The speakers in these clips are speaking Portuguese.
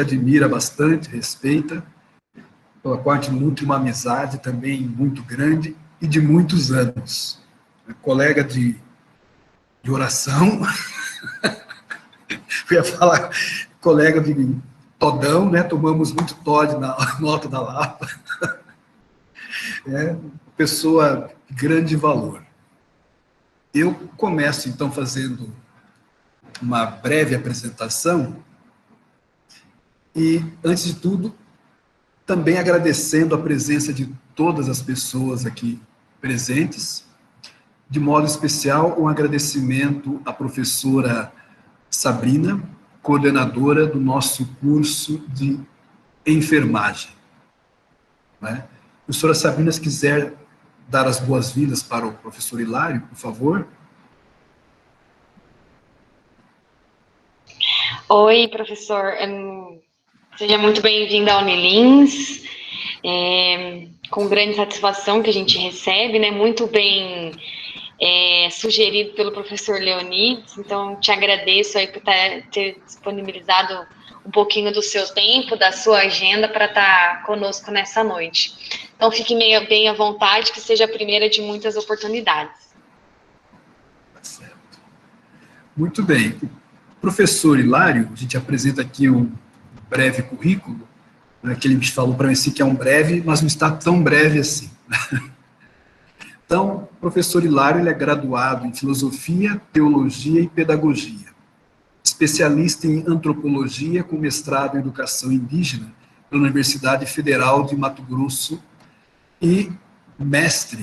admira bastante, respeita, pela qual a gente nutre uma amizade também muito grande e de muitos anos. Colega de oração, eu ia falar colega de todão, né? Tomamos muito Todd no Alto da Lapa. Pessoa de grande valor. Eu começo, então, fazendo uma breve apresentação e, antes de tudo, também agradecendo a presença de todas as pessoas aqui presentes, de modo especial, um agradecimento à professora Sabrina, coordenadora do nosso curso de enfermagem. Professora Sabrina, se quiser dar as boas-vindas para o professor Hilário, por favor. Oi, professor. Seja muito bem-vindo à Unilins. Com grande satisfação que a gente recebe, né? Muito bem sugerido pelo professor Leonides. Então, te agradeço aí por ter disponibilizado um pouquinho do seu tempo, da sua agenda para estar conosco nessa noite. Então, fique bem à vontade, que seja a primeira de muitas oportunidades. Certo. Muito bem. Professor Hilário, a gente apresenta aqui um breve currículo, né, que ele me falou para mim assim, que é um breve, mas não está tão breve assim. Então, o professor Hilário ele é graduado em Filosofia, Teologia e Pedagogia, especialista em Antropologia com mestrado em Educação Indígena pela Universidade Federal de Mato Grosso e Master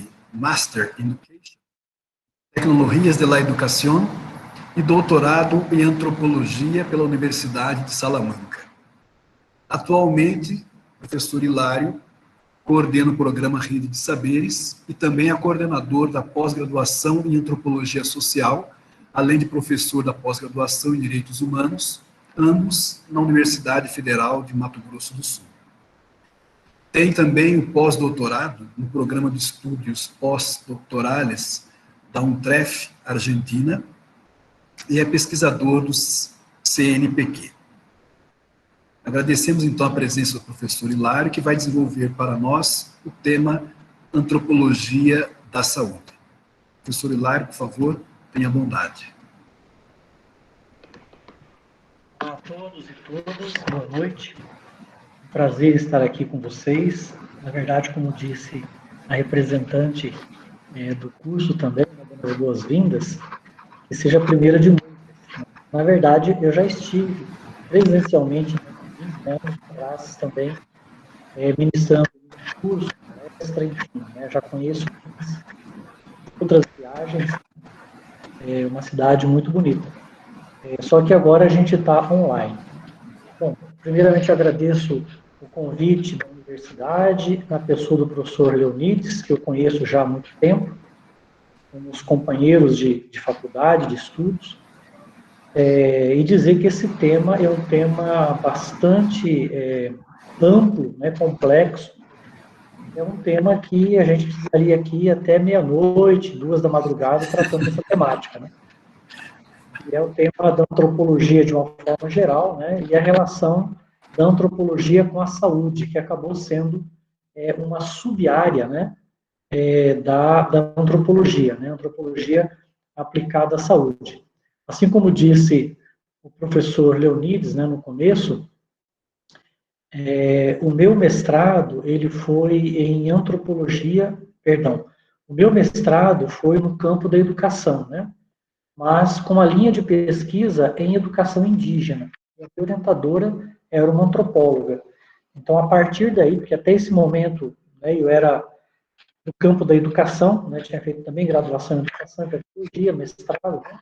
in Education, Tecnologias de la Educación e doutorado em Antropologia pela Universidade de Salamanca. Atualmente, o professor Hilário coordena o programa Rede de Saberes e também é coordenador da pós-graduação em Antropologia Social, além de professor da pós-graduação em Direitos Humanos, ambos na Universidade Federal de Mato Grosso do Sul. Tem também o pós-doutorado no programa de estudos pós-doutorales da UNTREF, Argentina, e é pesquisador do CNPq. Agradecemos, então, a presença do professor Hilário, que vai desenvolver para nós o tema Antropologia da Saúde. Professor Hilário, por favor, tenha bondade. Olá a todos e todas, boa noite. Prazer estar aqui com vocês. Na verdade, como disse a representante do curso também, dando as boas-vindas, que seja a primeira de muitas. Na verdade, eu já estive presencialmente em 20 anos atrás também, ministrando curso, palestra, enfim, já conheço outras viagens, uma cidade muito bonita. Só que agora a gente está online. Bom, primeiramente agradeço o convite da universidade, na pessoa do professor Leonides, que eu conheço já há muito tempo, somos companheiros de faculdade, de estudos, e dizer que esse tema é um tema bastante amplo, complexo, é um tema que a gente precisaria aqui até meia-noite, 2 da madrugada, tratando dessa temática, né? E é o tema da antropologia de uma forma geral, né, e a relação da antropologia com a saúde, que acabou sendo uma sub-área, né, da antropologia, né, antropologia aplicada à saúde. Assim como disse o professor Leonides, né, no começo, o meu mestrado, ele foi em antropologia, perdão, o meu mestrado foi no campo da educação, né, mas com a linha de pesquisa em educação indígena. A orientadora era uma antropóloga. Então, a partir daí, porque até esse momento, né, eu era no campo da educação, né, tinha feito também graduação em educação e pedagogia, mestrado, né,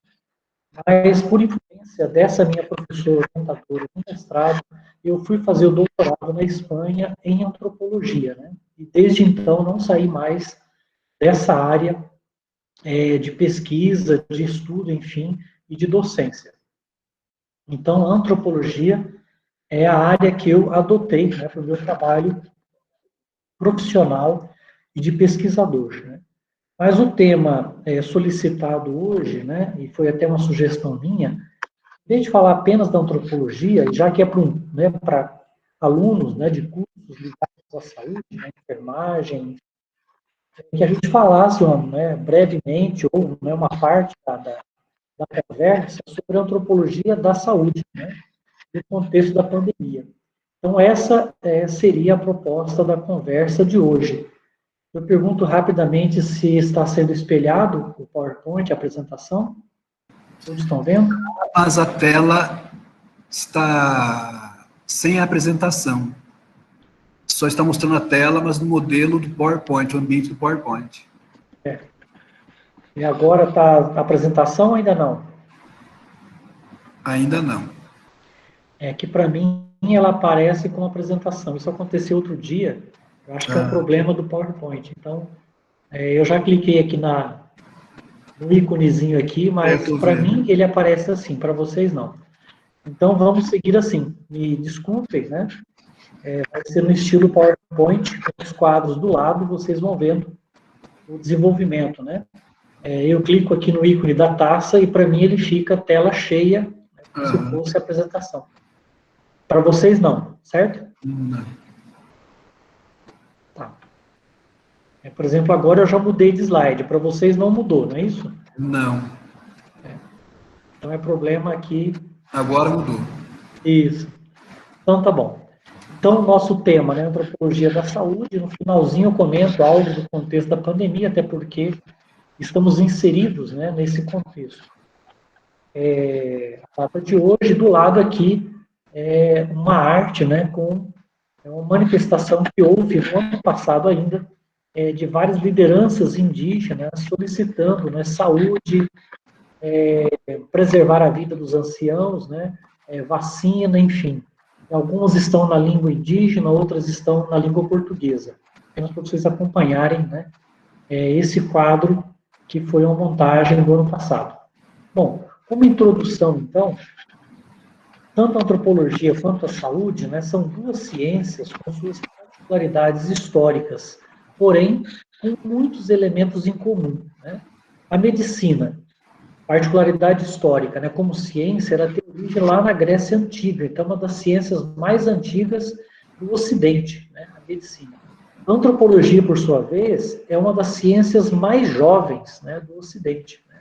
mas por influência dessa minha professora orientadora no mestrado, eu fui fazer o doutorado na Espanha em antropologia, né, e desde então não saí mais dessa área de pesquisa, de estudo, enfim, e de docência. Então, a antropologia é a área que eu adotei, né, para o meu trabalho profissional e de pesquisador, né. Mas o tema solicitado hoje, né, e foi até uma sugestão minha, em vez de falar apenas da antropologia, já que é para alunos, né, de cursos ligados à saúde, né, enfermagem, que a gente falasse, né, brevemente, ou, né, uma parte da conversa sobre a antropologia da saúde, né, no contexto da pandemia. Então, essa seria a proposta da conversa de hoje. Eu pergunto rapidamente se está sendo espelhado o PowerPoint, a apresentação. Todos estão vendo? Mas a tela está sem a apresentação. Só está mostrando a tela, mas no modelo do PowerPoint, o ambiente do PowerPoint. E agora está a apresentação ou ainda não? Ainda não. É que para mim ela aparece com a apresentação. Isso aconteceu outro dia. Eu acho que é um problema do PowerPoint. Então, eu já cliquei aqui no íconezinho aqui, mas para mim ele aparece assim, para vocês não. Então, vamos seguir assim. Me desculpem, né? Vai ser no estilo PowerPoint, com os quadros do lado, vocês vão vendo o desenvolvimento, né? Eu clico aqui no ícone da taça e para mim ele fica tela cheia, né, como se fosse a apresentação. Para vocês não, certo? Não. Tá. Por exemplo, agora eu já mudei de slide. Para vocês não mudou, não é isso? Não. Então é problema aqui. Agora mudou. Isso. Então tá bom. Então, o nosso tema, né, antropologia da saúde, no finalzinho eu comento algo do contexto da pandemia, até porque estamos inseridos, né, nesse contexto. A data de hoje, do lado aqui, é uma arte, né, com uma manifestação que houve no ano passado ainda, de várias lideranças indígenas solicitando, né, saúde, preservar a vida dos anciãos, né, vacina, enfim. Algumas estão na língua indígena, outras estão na língua portuguesa. Apenas para vocês acompanharem, né, esse quadro que foi uma montagem do ano passado. Bom, como introdução, então, tanto a antropologia quanto a saúde, né, são duas ciências com suas particularidades históricas, porém, com muitos elementos em comum, né? A medicina, particularidade histórica, né, como ciência, ela tem origem lá na Grécia Antiga, então é uma das ciências mais antigas do Ocidente, né, a medicina. A antropologia, por sua vez, é uma das ciências mais jovens, né, do Ocidente. Né.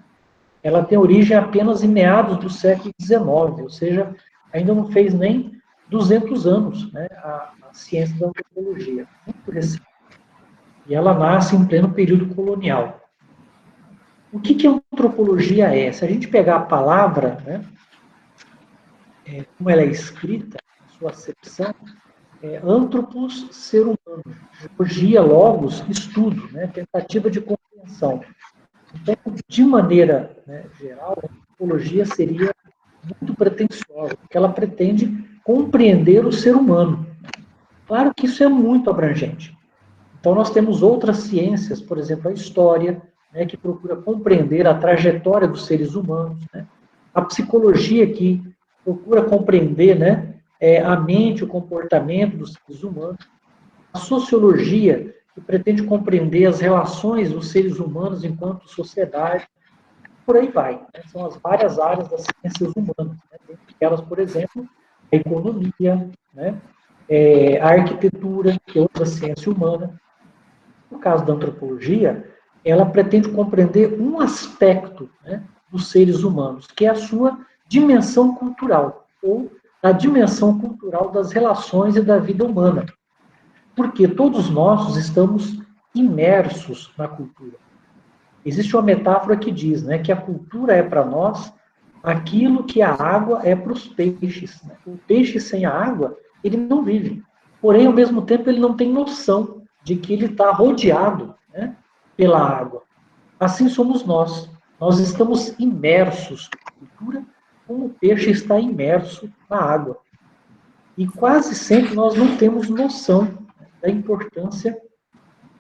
Ela tem origem apenas em meados do século XIX, ou seja, ainda não fez nem 200 anos, né, a ciência da antropologia, muito recente. E ela nasce em pleno período colonial. O que a antropologia é? Se a gente pegar a palavra, né, como ela é escrita, a sua acepção, anthropos, ser humano, geologia, logos, estudo, né, tentativa de compreensão. Então, de maneira, né, geral, a antropologia seria muito pretensiosa, porque ela pretende compreender o ser humano. Claro que isso é muito abrangente. Então, nós temos outras ciências, por exemplo, a história, né, que procura compreender a trajetória dos seres humanos, né? A psicologia, que procura compreender, né, a mente, o comportamento dos seres humanos, a sociologia, que pretende compreender as relações dos seres humanos enquanto sociedade, por aí vai. Né? São as várias áreas das ciências humanas, né? Dentre elas, por exemplo, a economia, né, a arquitetura, que é outra ciência humana. No caso da antropologia, ela pretende compreender um aspecto, né, dos seres humanos, que é a sua dimensão cultural, ou a dimensão cultural das relações e da vida humana. Porque todos nós estamos imersos na cultura. Existe uma metáfora que diz, né, que a cultura é para nós aquilo que a água é para os peixes. Né? O peixe sem a água, ele não vive. Porém, ao mesmo tempo, ele não tem noção de que ele está rodeado, né, pela água. Assim somos nós. Nós estamos imersos na cultura, como o peixe está imerso na água. E quase sempre nós não temos noção da importância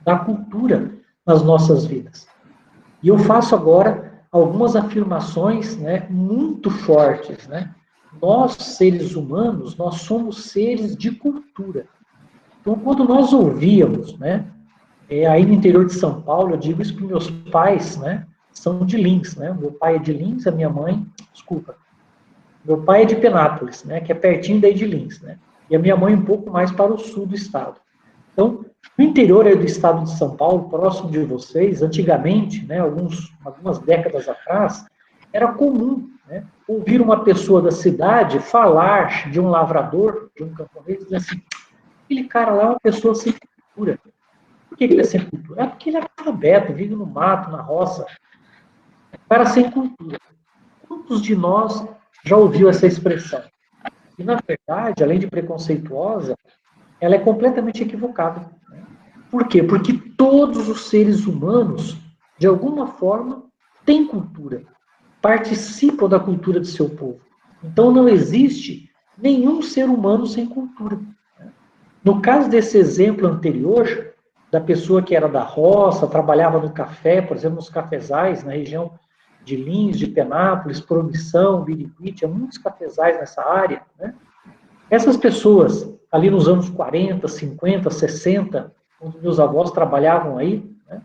da cultura nas nossas vidas. E eu faço agora algumas afirmações, né, muito fortes. Né? Nós, seres humanos, nós somos seres de cultura. Então, quando nós ouvíamos, né, aí no interior de São Paulo, eu digo isso para meus pais, né, são de Lins, né, meu pai é de Lins, a minha mãe, desculpa, Meu pai é de Penápolis, né, que é pertinho daí de Lins, né, e a minha mãe um pouco mais para o sul do estado. Então, no interior do estado de São Paulo, próximo de vocês, antigamente, né, algumas décadas atrás, era comum, né, ouvir uma pessoa da cidade falar de um lavrador, de um camponês, dizer assim, aquele cara lá é uma pessoa sem cultura. Por que ele é sem cultura? É porque ele é analfabeto, vive no mato, na roça. Cara sem cultura. Quantos de nós já ouviu essa expressão? E, na verdade, além de preconceituosa, ela é completamente equivocada. Por quê? Porque todos os seres humanos, de alguma forma, têm cultura, participam da cultura de seu povo. Então, não existe nenhum ser humano sem cultura. No caso desse exemplo anterior, da pessoa que era da roça, trabalhava no café, por exemplo, nos cafezais, na região de Lins, de Penápolis, Promissão, Birigui, tinha muitos cafezais nessa área, né? Essas pessoas, ali nos anos 40, 50, 60, quando meus avós trabalhavam aí, né,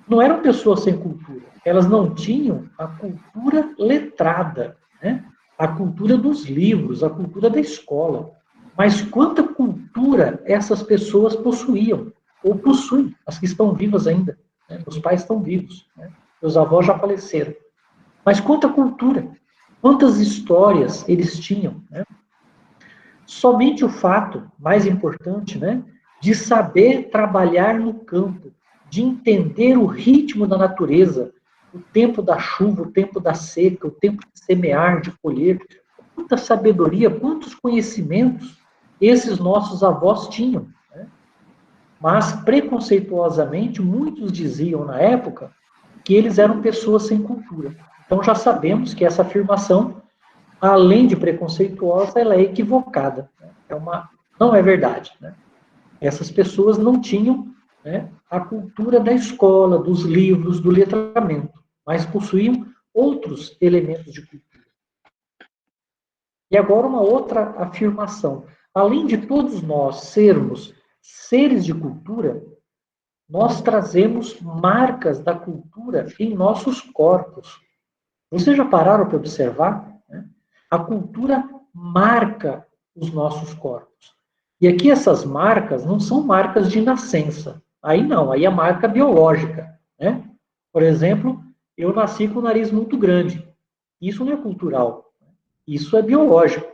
não eram pessoas sem cultura. Elas não tinham a cultura letrada, né, a cultura dos livros, a cultura da escola. Mas quanta cultura essas pessoas possuíam, ou possuem, as que estão vivas ainda. Né, meus pais estão vivos, né, meus avós já faleceram. Mas quanta cultura, quantas histórias eles tinham, né? Somente o fato, mais importante, né, de saber trabalhar no campo, de entender o ritmo da natureza, o tempo da chuva, o tempo da seca, o tempo de semear, de colher, quanta sabedoria, quantos conhecimentos esses nossos avós tinham. Né? Mas, preconceituosamente, muitos diziam na época que eles eram pessoas sem cultura. Então, já sabemos que essa afirmação, além de preconceituosa, ela é equivocada. Não é verdade. Né? Essas pessoas não tinham, né, a cultura da escola, dos livros, do letramento, mas possuíam outros elementos de cultura. E agora uma outra afirmação. Além de todos nós sermos seres de cultura, nós trazemos marcas da cultura em nossos corpos. Vocês já pararam para observar? Né? A cultura marca os nossos corpos. E aqui essas marcas não são marcas de nascença. Aí não, aí é marca biológica. Né? Por exemplo, eu nasci com o nariz muito grande. Isso não é cultural. Isso é biológico.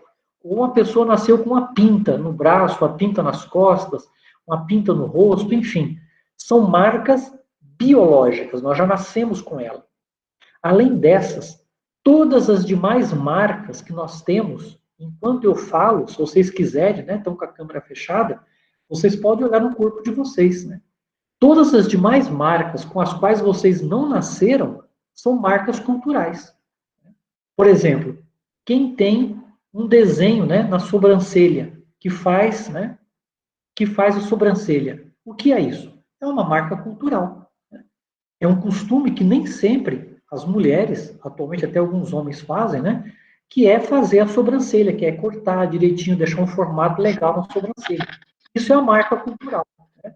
Ou uma pessoa nasceu com uma pinta no braço, uma pinta nas costas, uma pinta no rosto, enfim. São marcas biológicas, nós já nascemos com ela. Além dessas, todas as demais marcas que nós temos, enquanto eu falo, se vocês quiserem, né, estão com a câmera fechada, vocês podem olhar no corpo de vocês. Né? Todas as demais marcas com as quais vocês não nasceram são marcas culturais. Por exemplo, quem tem um desenho, né, na sobrancelha, que faz a sobrancelha. O que é isso? É uma marca cultural. Né? É um costume que nem sempre as mulheres, atualmente até alguns homens fazem, né? Que é fazer a sobrancelha, que é cortar direitinho, deixar um formato legal na sobrancelha. Isso é uma marca cultural. Né?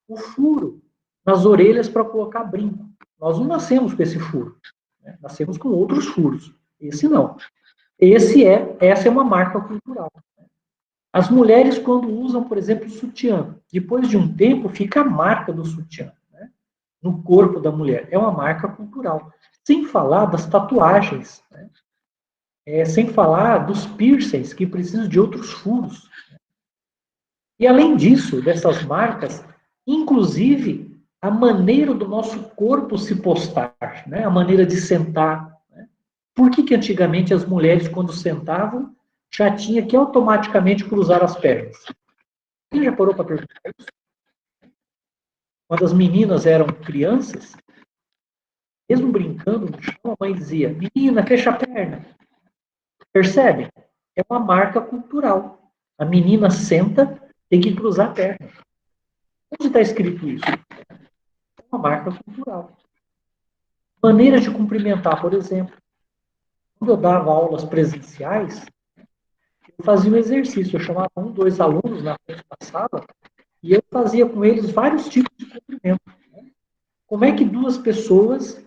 O furo nas orelhas para colocar brinco. Nós não nascemos com esse furo. Né? Nascemos com outros furos. Esse não. Essa é uma marca cultural. As mulheres, quando usam, por exemplo, sutiã, depois de um tempo, fica a marca do sutiã, né, no corpo da mulher. É uma marca cultural. Sem falar das tatuagens, né, sem falar dos piercings, que precisam de outros furos. E, além disso, dessas marcas, inclusive, a maneira do nosso corpo se postar, né, a maneira de sentar. Né. Por que antigamente as mulheres, quando sentavam, já tinha que automaticamente cruzar as pernas? Quem já parou para perguntar isso? Quando as meninas eram crianças, mesmo brincando no chão, a mãe dizia, menina, fecha a perna. Percebe? É uma marca cultural. A menina senta, tem que cruzar a perna. Onde está escrito isso? É uma marca cultural. Maneira de cumprimentar, por exemplo. Quando eu dava aulas presenciais, eu fazia um exercício. Eu chamava 1, 2 alunos na frente da sala e eu fazia com eles vários tipos de cumprimento. Como é que duas pessoas,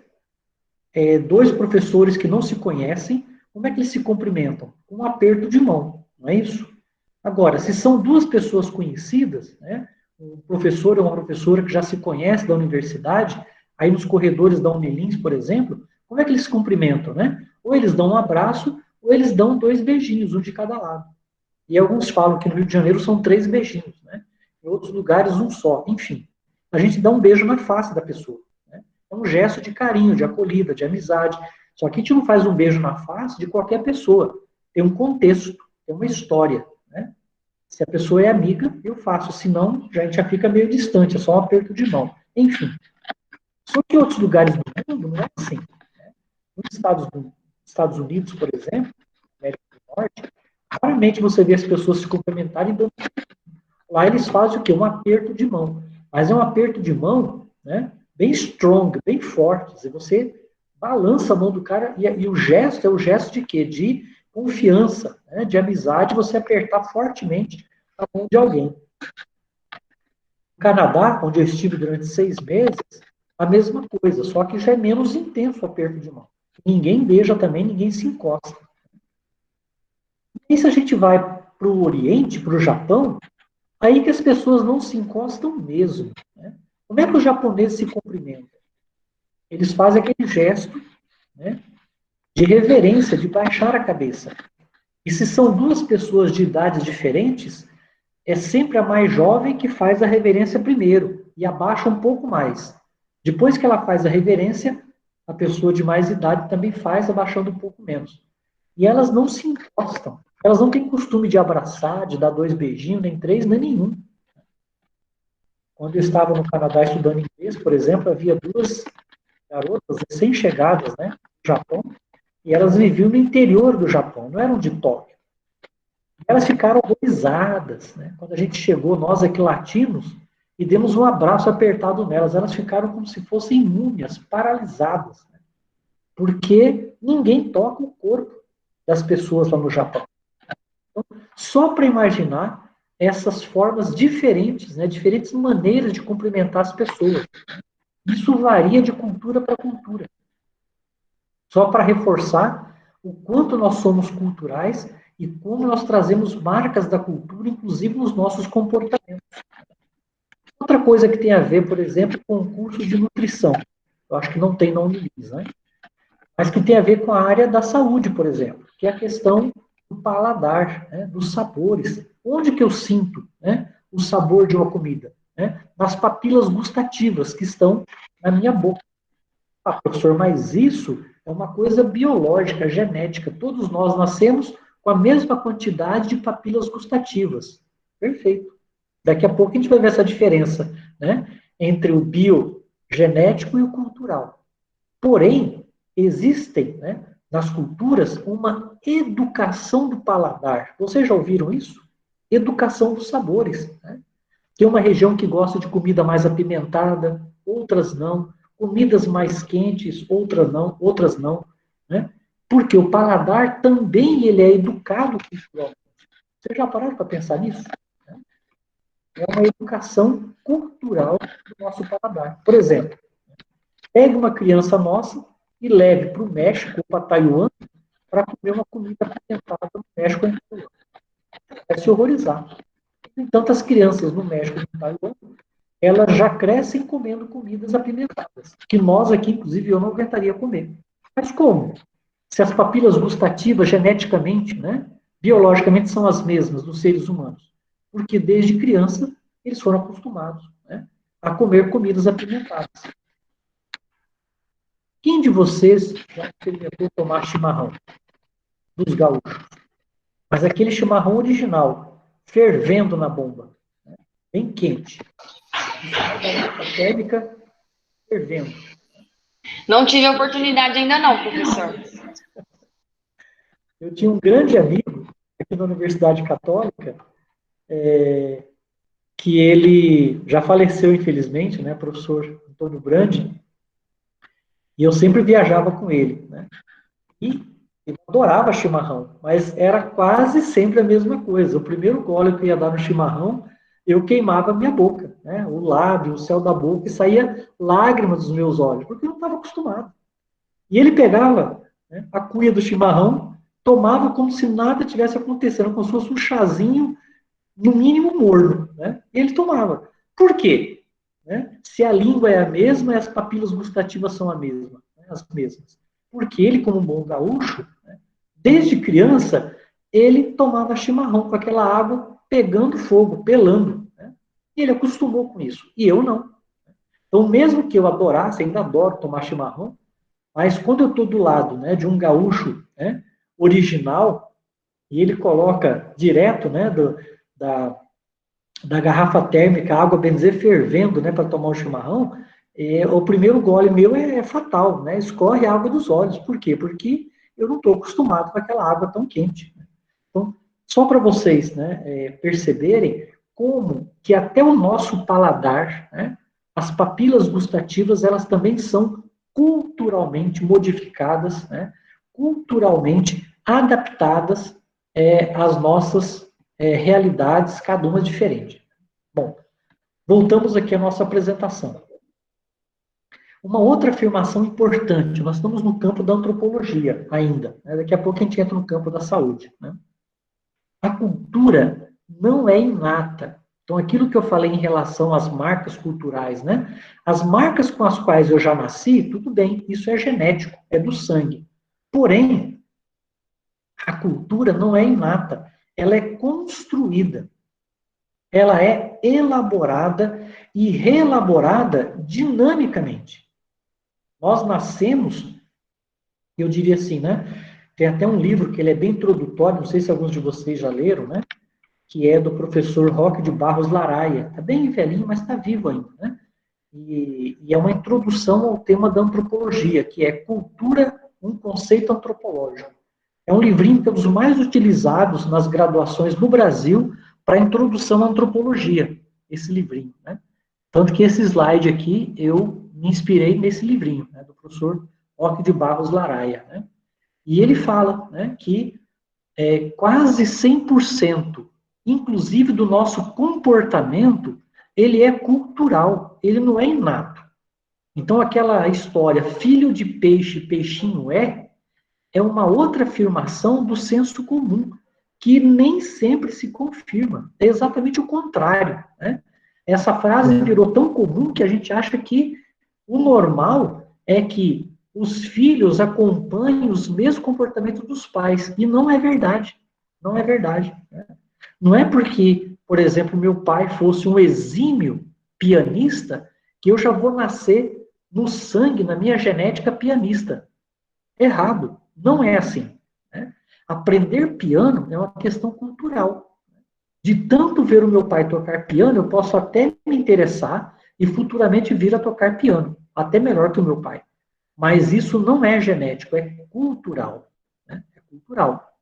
dois professores que não se conhecem, como é que eles se cumprimentam? Com um aperto de mão, não é isso? Agora, se são duas pessoas conhecidas, né, um professor ou uma professora que já se conhece da universidade, aí nos corredores da Unilins, por exemplo, como é que eles se cumprimentam, né? Ou eles dão um abraço, ou eles dão 2 beijinhos, um de cada lado. E alguns falam que no Rio de Janeiro são 3 beijinhos, né? Em outros lugares, um só. Enfim, a gente dá um beijo na face da pessoa. Né? É um gesto de carinho, de acolhida, de amizade. Só que a gente não faz um beijo na face de qualquer pessoa. Tem um contexto, tem uma história. Né? Se a pessoa é amiga, eu faço. Se não, a gente já fica meio distante, é só um aperto de mão. Enfim. Só que em outros lugares do mundo não é assim. Né? Nos Estados Unidos, por exemplo, América do Norte, raramente você vê as pessoas se cumprimentarem dando. Lá eles fazem o quê? Um aperto de mão. Mas é um aperto de mão, né, bem strong, bem forte. Você balança a mão do cara e o gesto é o gesto de quê? De confiança, né, de amizade, você apertar fortemente a mão de alguém. No Canadá, onde eu estive durante 6 meses, a mesma coisa, só que já é menos intenso o aperto de mão. Ninguém beija também, ninguém se encosta. E se a gente vai para o Oriente, para o Japão, aí que as pessoas não se encostam mesmo. Né? Como é que os japoneses se cumprimentam? Eles fazem aquele gesto, né, de reverência, de baixar a cabeça. E se são duas pessoas de idades diferentes, é sempre a mais jovem que faz a reverência primeiro e abaixa um pouco mais. Depois que ela faz a reverência, a pessoa de mais idade também faz, abaixando um pouco menos. E elas não se encostam. Elas não têm costume de abraçar, de dar 2 beijinhos, nem 3, nem nenhum. Quando eu estava no Canadá estudando inglês, por exemplo, havia 2 garotas recém-chegadas, né, no Japão, e elas viviam no interior do Japão, não eram de Tóquio. Elas ficaram horrorizadas, né? Quando a gente chegou, nós aqui latinos, e demos um abraço apertado nelas, elas ficaram como se fossem múmias, paralisadas, né? Porque ninguém toca o corpo das pessoas lá no Japão. Então, só para imaginar essas formas diferentes, né? Diferentes maneiras de cumprimentar as pessoas. Isso varia de cultura para cultura. Só para reforçar o quanto nós somos culturais e como nós trazemos marcas da cultura, inclusive nos nossos comportamentos. Outra coisa que tem a ver, por exemplo, com o curso de nutrição. Eu acho que não tem na Unilins, né? Mas que tem a ver com a área da saúde, por exemplo, que é a questão do paladar, né? Dos sabores. Onde que eu sinto, né, o sabor de uma comida? Né? Nas papilas gustativas que estão na minha boca. Ah, professor, mas isso é uma coisa biológica, genética. Todos nós nascemos com a mesma quantidade de papilas gustativas. Perfeito. Daqui a pouco a gente vai ver essa diferença, né, entre o biogenético e o cultural. Porém, existem, né, nas culturas uma educação do paladar. Vocês já ouviram isso? Educação dos sabores. Né? Tem uma região que gosta de comida mais apimentada, outras não. Comidas mais quentes, outras não, né? Porque o paladar também ele é educado culturalmente. Vocês já pararam para pensar nisso? É uma educação cultural do nosso paladar. Por exemplo, pegue uma criança nossa e leve para o México ou para Taiwan para comer uma comida apimentada no México ou em Taiwan. Vai se horrorizar. Tem tantas crianças no México e no Taiwan, elas já crescem comendo comidas apimentadas, que nós aqui, inclusive, eu não aguentaria comer. Mas como? Se as papilas gustativas, geneticamente, né, biologicamente, são as mesmas dos seres humanos. Porque desde criança, eles foram acostumados, né, a comer comidas apimentadas. Quem de vocês já experimentou tomar chimarrão dos gaúchos? Mas aquele chimarrão original, fervendo na bomba, né, bem quente. A térmica fervendo. Não tive a oportunidade ainda não, professor. Eu tinha um grande amigo aqui na Universidade Católica, que ele já faleceu, infelizmente, né, professor Antônio Brandi, e eu sempre viajava com ele, né? E eu adorava chimarrão, mas era quase sempre a mesma coisa. O primeiro gole que eu ia dar no chimarrão, eu queimava a minha boca, né? O lábio, o céu da boca, e saía lágrimas dos meus olhos, porque eu não estava acostumado. E ele pegava, né, a cuia do chimarrão tomava como se nada tivesse acontecendo, como se fosse um chazinho, no mínimo morno, né? E ele tomava. Por quê? Né? Se a língua é a mesma e as papilas gustativas são a mesma, né? As mesmas. Porque ele, como um bom gaúcho, né? Desde criança, ele tomava chimarrão com aquela água pegando fogo, pelando, né? E ele acostumou com isso. E eu não. Então, mesmo que eu adorasse, ainda adoro tomar chimarrão, mas quando eu estou do lado, né, de um gaúcho, né, original, e ele coloca direto, né, da garrafa térmica, água benzer fervendo, né, para tomar o chimarrão, o primeiro gole meu é fatal, né, escorre a água dos olhos. Por quê? Porque eu não estou acostumado com aquela água tão quente. Então, só para vocês, né, perceberem como que até o nosso paladar, né, as papilas gustativas, elas também são culturalmente modificadas, né, culturalmente adaptadas às nossas realidades, cada uma diferente. Bom, voltamos aqui à nossa apresentação. Uma outra afirmação importante, nós estamos no campo da antropologia ainda, né? Daqui a pouco a gente entra no campo da saúde. Né? A cultura não é inata. Então, aquilo que eu falei em relação às marcas culturais, né? As marcas com as quais eu já nasci, tudo bem, isso é genético, é do sangue. Porém, a cultura não é inata, ela é construída. Ela é elaborada e reelaborada dinamicamente. Nós nascemos, eu diria assim, né? Tem até um livro que ele é bem introdutório, não sei se alguns de vocês já leram, né? Que é do professor Roque de Barros Laraia. Está bem velhinho, mas está vivo ainda, né? E é uma introdução ao tema da antropologia, que é Cultura, um conceito antropológico. É um livrinho que é um dos mais utilizados nas graduações no Brasil para introdução à antropologia, esse livrinho, né? Tanto que esse slide aqui, eu me inspirei nesse livrinho, né, do professor Roque de Barros Laraia, né? E ele fala, né, que quase 100%, inclusive do nosso comportamento, ele é cultural, ele não é inato. Então, aquela história, filho de peixe, peixinho é uma outra afirmação do senso comum, que nem sempre se confirma. É exatamente o contrário, né? Essa frase virou tão comum que a gente acha que o normal é que os filhos acompanhem os mesmos comportamentos dos pais. E não é verdade. Não é verdade. Né? Não é porque, por exemplo, meu pai fosse um exímio pianista que eu já vou nascer no sangue, na minha genética pianista. Errado. Não é assim. Né? Aprender piano é uma questão cultural. De tanto ver o meu pai tocar piano, eu posso até me interessar e futuramente vir a tocar piano. Até melhor que o meu pai. Mas isso não é genético, é cultural. Né? É cultural.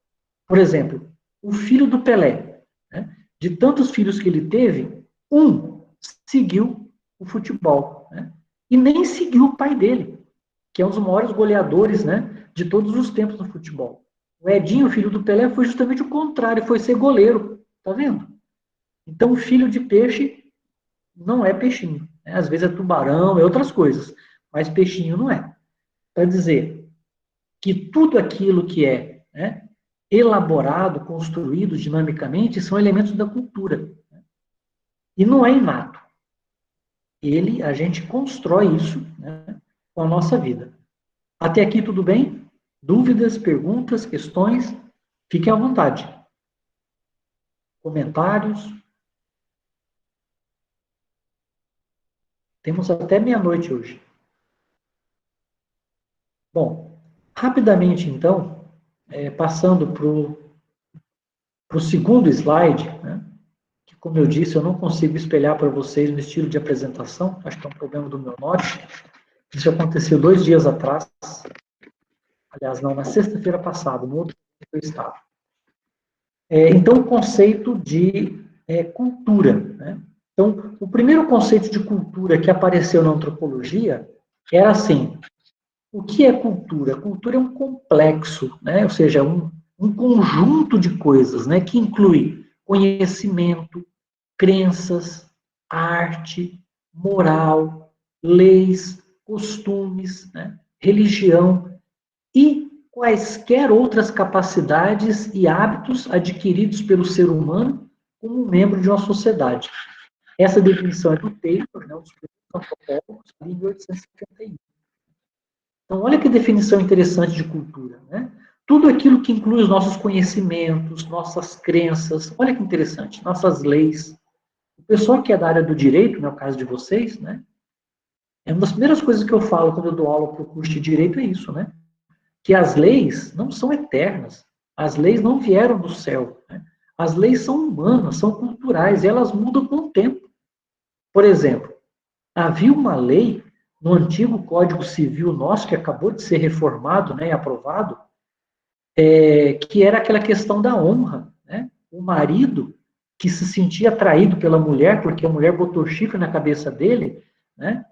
Por exemplo, o filho do Pelé. Né? De tantos filhos que ele teve, um seguiu o futebol. Né? E nem seguiu o pai dele, que é um dos maiores goleadores, né, de todos os tempos no futebol. O Edinho, filho do Pelé, foi justamente o contrário, foi ser goleiro. Tá vendo? Então, filho de peixe não é peixinho. Né? Às vezes é tubarão, é outras coisas. Mas peixinho não é. Para dizer que tudo aquilo que é, né, elaborado, construído dinamicamente, são elementos da cultura. Né? E não é inato. A gente constrói isso, né, com a nossa vida. Até aqui tudo bem? Dúvidas, perguntas, questões? Fiquem à vontade. Comentários? Temos até meia-noite hoje. Bom, rapidamente então, passando para o segundo slide, né, que, como eu disse, eu não consigo espelhar para vocês no estilo de apresentação, acho que é um problema do meu note. Isso aconteceu 2 dias atrás, aliás, não, na sexta-feira passada, no outro dia que eu estava. Então, o conceito de cultura. Né? Então, o primeiro conceito de cultura que apareceu na antropologia era assim: o que é cultura? Cultura é um complexo, né? Ou seja, um conjunto de coisas, né? Que inclui conhecimento, crenças, arte, moral, leis, costumes, né? Religião e quaisquer outras capacidades e hábitos adquiridos pelo ser humano como membro de uma sociedade. Essa definição é do Taylor, né, um dos primeiros antropólogos, em 1851. Então, olha que definição interessante de cultura, né? Tudo aquilo que inclui os nossos conhecimentos, nossas crenças, olha que interessante, nossas leis. O pessoal que é da área do direito, no caso de vocês, né? É uma das primeiras coisas que eu falo quando eu dou aula para o curso de direito é isso, né? Que as leis não são eternas, as leis não vieram do céu, né? As leis são humanas, são culturais, e elas mudam com o tempo. Por exemplo, havia uma lei no antigo Código Civil nosso, que acabou de ser reformado, né, e aprovado, que era aquela questão da honra, né? O marido que se sentia atraído pela mulher, porque a mulher botou chifre na cabeça dele, né,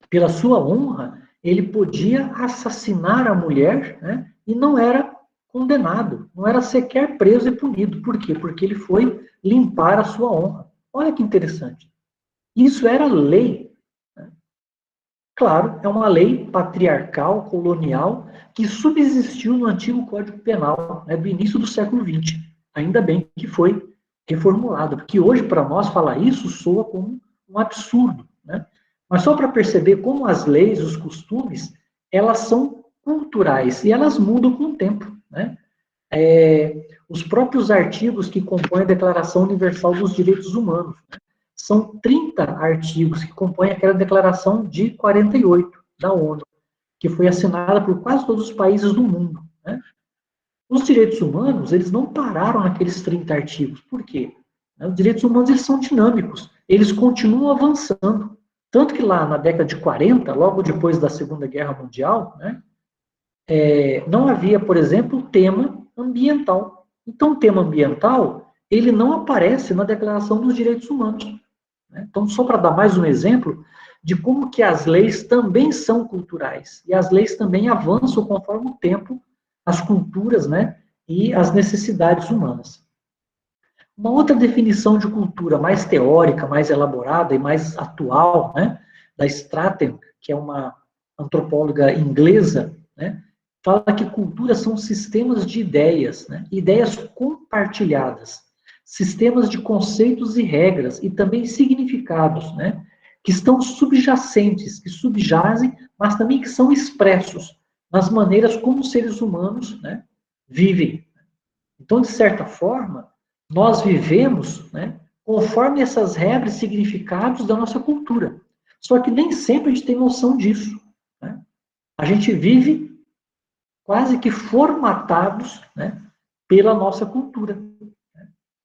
pela sua honra, ele podia assassinar a mulher, né, e não era condenado, não era sequer preso e punido. Por quê? Porque ele foi limpar a sua honra. Olha que interessante. Isso era lei. Né? Claro, é uma lei patriarcal, colonial, que subsistiu no antigo Código Penal, né, do início do século XX. Ainda bem que foi reformulado, porque hoje, para nós, falar isso soa como um absurdo. Né? Mas só para perceber como as leis, os costumes, elas são culturais e elas mudam com o tempo. Né? Os próprios artigos que compõem a Declaração Universal dos Direitos Humanos, né? São 30 artigos que compõem aquela declaração de 48 da ONU, que foi assinada por quase todos os países do mundo. Né? Os direitos humanos, eles não pararam naqueles 30 artigos. Por quê? Os direitos humanos, eles são dinâmicos, eles continuam avançando. Tanto que lá na década de 40, logo depois da Segunda Guerra Mundial, né, não havia, por exemplo, o tema ambiental. Então, o tema ambiental, ele não aparece na Declaração dos Direitos Humanos. Né? Então, só para dar mais um exemplo de como que as leis também são culturais, e as leis também avançam conforme o tempo, as culturas, né, e as necessidades humanas. Uma outra definição de cultura mais teórica, mais elaborada e mais atual, né, da Stratton, que é uma antropóloga inglesa, né, fala que cultura são sistemas de ideias, né, ideias compartilhadas, sistemas de conceitos e regras, e também significados, né, que estão subjacentes, que subjazem, mas também que são expressos nas maneiras como os seres humanos, né, vivem. Então, de certa forma, nós vivemos, né, conforme essas regras e significados da nossa cultura. Só que nem sempre a gente tem noção disso. Né? A gente vive quase que formatados, né, pela nossa cultura.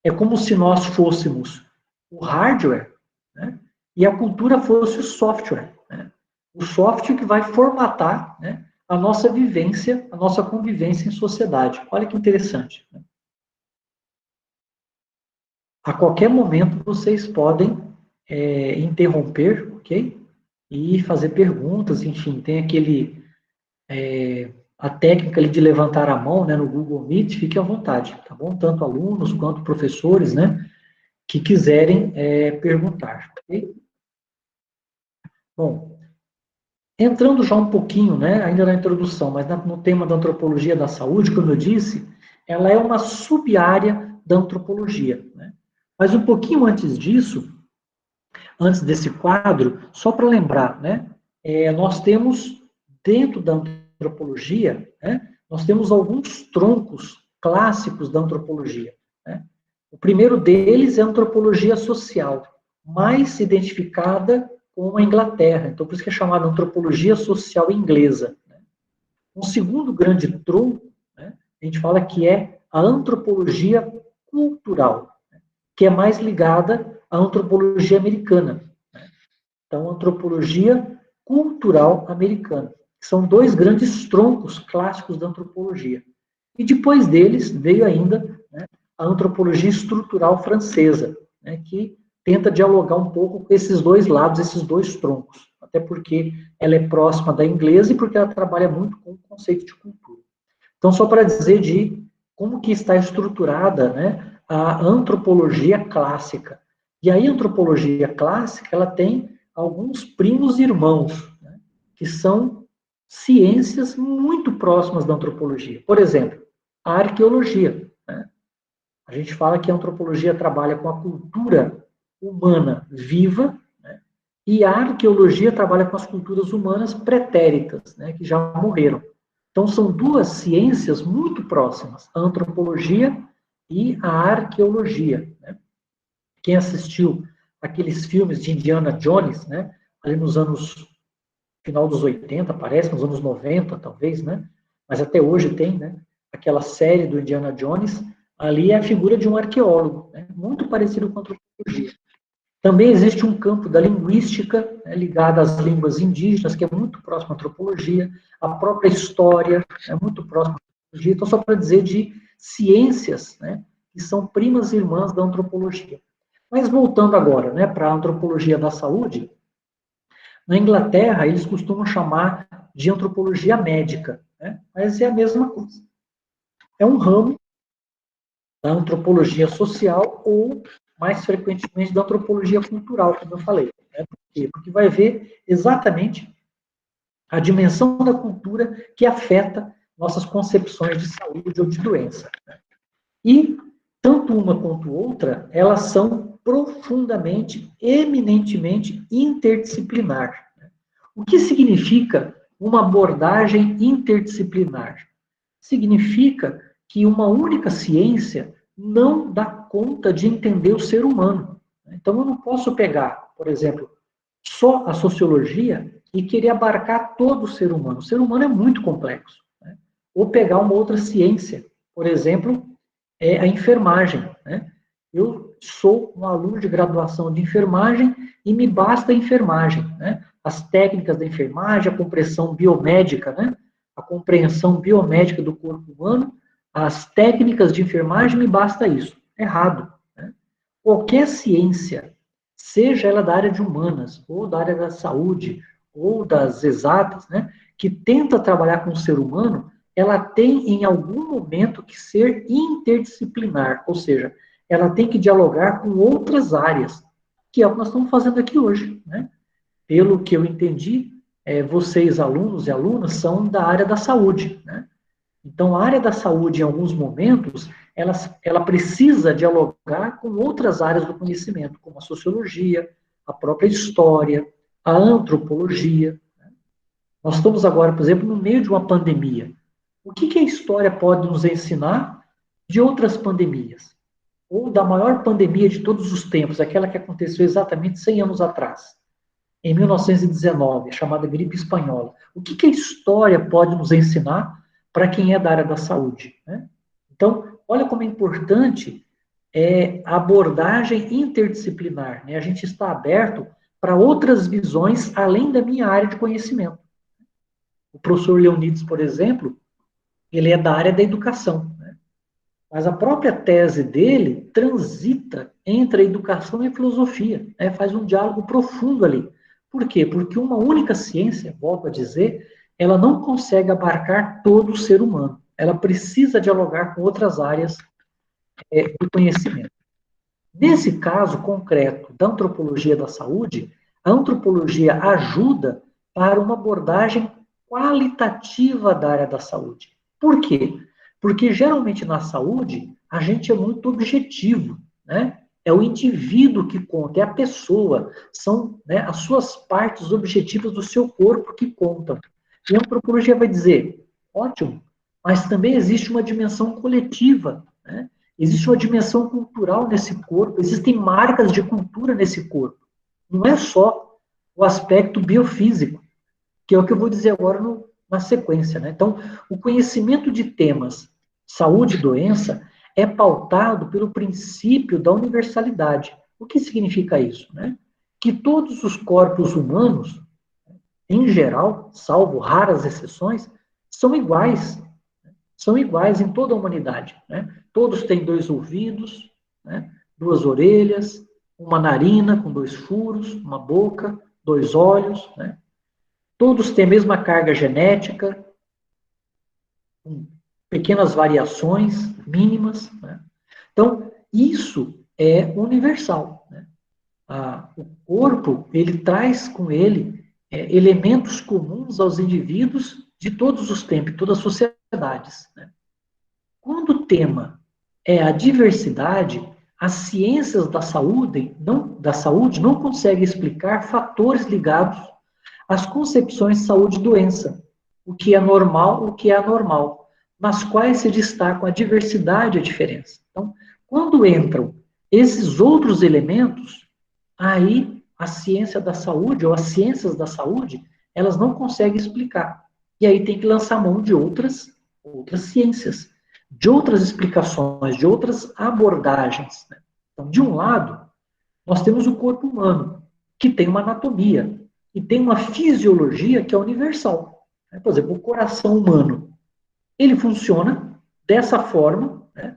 É como se nós fôssemos o hardware, né, e a cultura fosse o software. Né? O software que vai formatar, né, a nossa vivência, a nossa convivência em sociedade. Olha que interessante. Né? A qualquer momento vocês podem interromper, ok? E fazer perguntas, enfim, tem a técnica ali de levantar a mão, né, no Google Meet, fique à vontade, tá bom? Tanto alunos quanto professores, né, que quiserem perguntar, ok? Bom, entrando já um pouquinho, né, ainda na introdução, mas no tema da antropologia da saúde, como eu disse, ela é uma sub-área da antropologia, né? Mas um pouquinho antes disso, antes desse quadro, só para lembrar, né, nós temos, dentro da antropologia, né, nós temos alguns troncos clássicos da antropologia. Né? O primeiro deles é a antropologia social, mais identificada com a Inglaterra, então por isso que é chamada antropologia social inglesa. Né? Um segundo grande tronco, né, a gente fala que é a antropologia cultural, né, que é mais ligada à antropologia americana. Né? Então, antropologia cultural americana. São dois grandes troncos clássicos da antropologia. E depois deles veio ainda, né, a antropologia estrutural francesa, né, que tenta dialogar um pouco com esses dois lados, esses dois troncos. Até porque ela é próxima da inglesa e porque ela trabalha muito com o conceito de cultura. Então, só para dizer de como que está estruturada, né, a antropologia clássica. E aí, a antropologia clássica, ela tem alguns primos irmãos, né, que são ciências muito próximas da antropologia. Por exemplo, a arqueologia, né? A gente fala que a antropologia trabalha com a cultura humana viva, né? E a arqueologia trabalha com as culturas humanas pretéritas, né? Que já morreram. Então, são duas ciências muito próximas, a antropologia e a arqueologia, né? Quem assistiu aqueles filmes de Indiana Jones, né? Ali nos anos, final dos 80, parece, nos anos 90, talvez, né? Mas até hoje tem, né? Aquela série do Indiana Jones, ali é a figura de um arqueólogo, né? Muito parecido com a antropologia. Também existe um campo da linguística, né, ligado às línguas indígenas, que é muito próximo à antropologia, a própria história é muito próxima à antropologia. Então, só para dizer de ciências, né, que são primas irmãs da antropologia. Mas voltando agora, né, para a antropologia da saúde, na Inglaterra eles costumam chamar de antropologia médica, né, mas é a mesma coisa. É um ramo da antropologia social ou, mais frequentemente, da antropologia cultural, como eu falei. Né? Por quê? Porque vai ver exatamente a dimensão da cultura que afeta nossas concepções de saúde ou de doença. Né? E, tanto uma quanto outra, elas são profundamente, eminentemente interdisciplinar. Né? O que significa uma abordagem interdisciplinar? Significa que uma única ciência não dá conta de entender o ser humano. Então, eu não posso pegar, por exemplo, só a sociologia e querer abarcar todo o ser humano. O ser humano é muito complexo. Né? Ou pegar uma outra ciência, por exemplo, a enfermagem. Né? Eu sou um aluno de graduação de enfermagem e me basta a enfermagem. Né? As técnicas da enfermagem, a compreensão biomédica, né? A compreensão biomédica do corpo humano, as técnicas de enfermagem, me basta isso. Errado. Né? Qualquer ciência, seja ela da área de humanas, ou da área da saúde, ou das exatas, né, que tenta trabalhar com o ser humano, ela tem, em algum momento, que ser interdisciplinar, ou seja, ela tem que dialogar com outras áreas, que é o que nós estamos fazendo aqui hoje. Né? Pelo que eu entendi, vocês, alunos e alunas, são da área da saúde. Né? Então, a área da saúde, em alguns momentos, ela precisa dialogar com outras áreas do conhecimento, como a sociologia, a própria história, a antropologia. Nós estamos agora, por exemplo, no meio de uma pandemia. O que a história pode nos ensinar de outras pandemias? Ou da maior pandemia de todos os tempos, aquela que aconteceu exatamente 100 anos atrás, em 1919, chamada gripe espanhola. O que a história pode nos ensinar para quem é da área da saúde? Né? Então, olha como é importante a abordagem interdisciplinar. Né? A gente está aberto para outras visões além da minha área de conhecimento. O professor Leonides, por exemplo, ele é da área da educação. Né? Mas a própria tese dele transita entre a educação e a filosofia. Né? Faz um diálogo profundo ali. Por quê? Porque uma única ciência, volto a dizer, ela não consegue abarcar todo o ser humano. Ela precisa dialogar com outras áreas do conhecimento. Nesse caso concreto da antropologia da saúde, a antropologia ajuda para uma abordagem qualitativa da área da saúde. Por quê? Porque geralmente na saúde a gente é muito objetivo, né? É o indivíduo que conta, é a pessoa, são, né, as suas partes objetivas do seu corpo que contam. E a antropologia vai dizer, ótimo, mas também existe uma dimensão coletiva, né? Existe uma dimensão cultural nesse corpo, existem marcas de cultura nesse corpo. Não é só o aspecto biofísico, que é o que eu vou dizer agora na sequência. Né? Então, o conhecimento de temas saúde e doença é pautado pelo princípio da universalidade. O que significa isso? Né? Que todos os corpos humanos, em geral, salvo raras exceções, são iguais. São iguais em toda a humanidade. Né? Todos têm 2 ouvidos, né? 2 orelhas, uma narina com 2 furos, uma boca, 2 olhos. Né? Todos têm a mesma carga genética, com pequenas variações mínimas. Né? Então, isso é universal. Né? O corpo, ele traz com ele elementos comuns aos indivíduos de todos os tempos, todas as sociedades, né? Quando o tema é a diversidade, as ciências da saúde não conseguem explicar fatores ligados às concepções de saúde e doença, o que é normal, o que é anormal, nas quais se destacam a diversidade e a diferença. Então, quando entram esses outros elementos, aí a ciência da saúde, ou as ciências da saúde, elas não conseguem explicar. E aí tem que lançar mão de outras ciências, de outras explicações, de outras abordagens, né? Então, de um lado, nós temos o corpo humano, que tem uma anatomia, e tem uma fisiologia que é universal. Por exemplo, o coração humano, ele funciona dessa forma, né,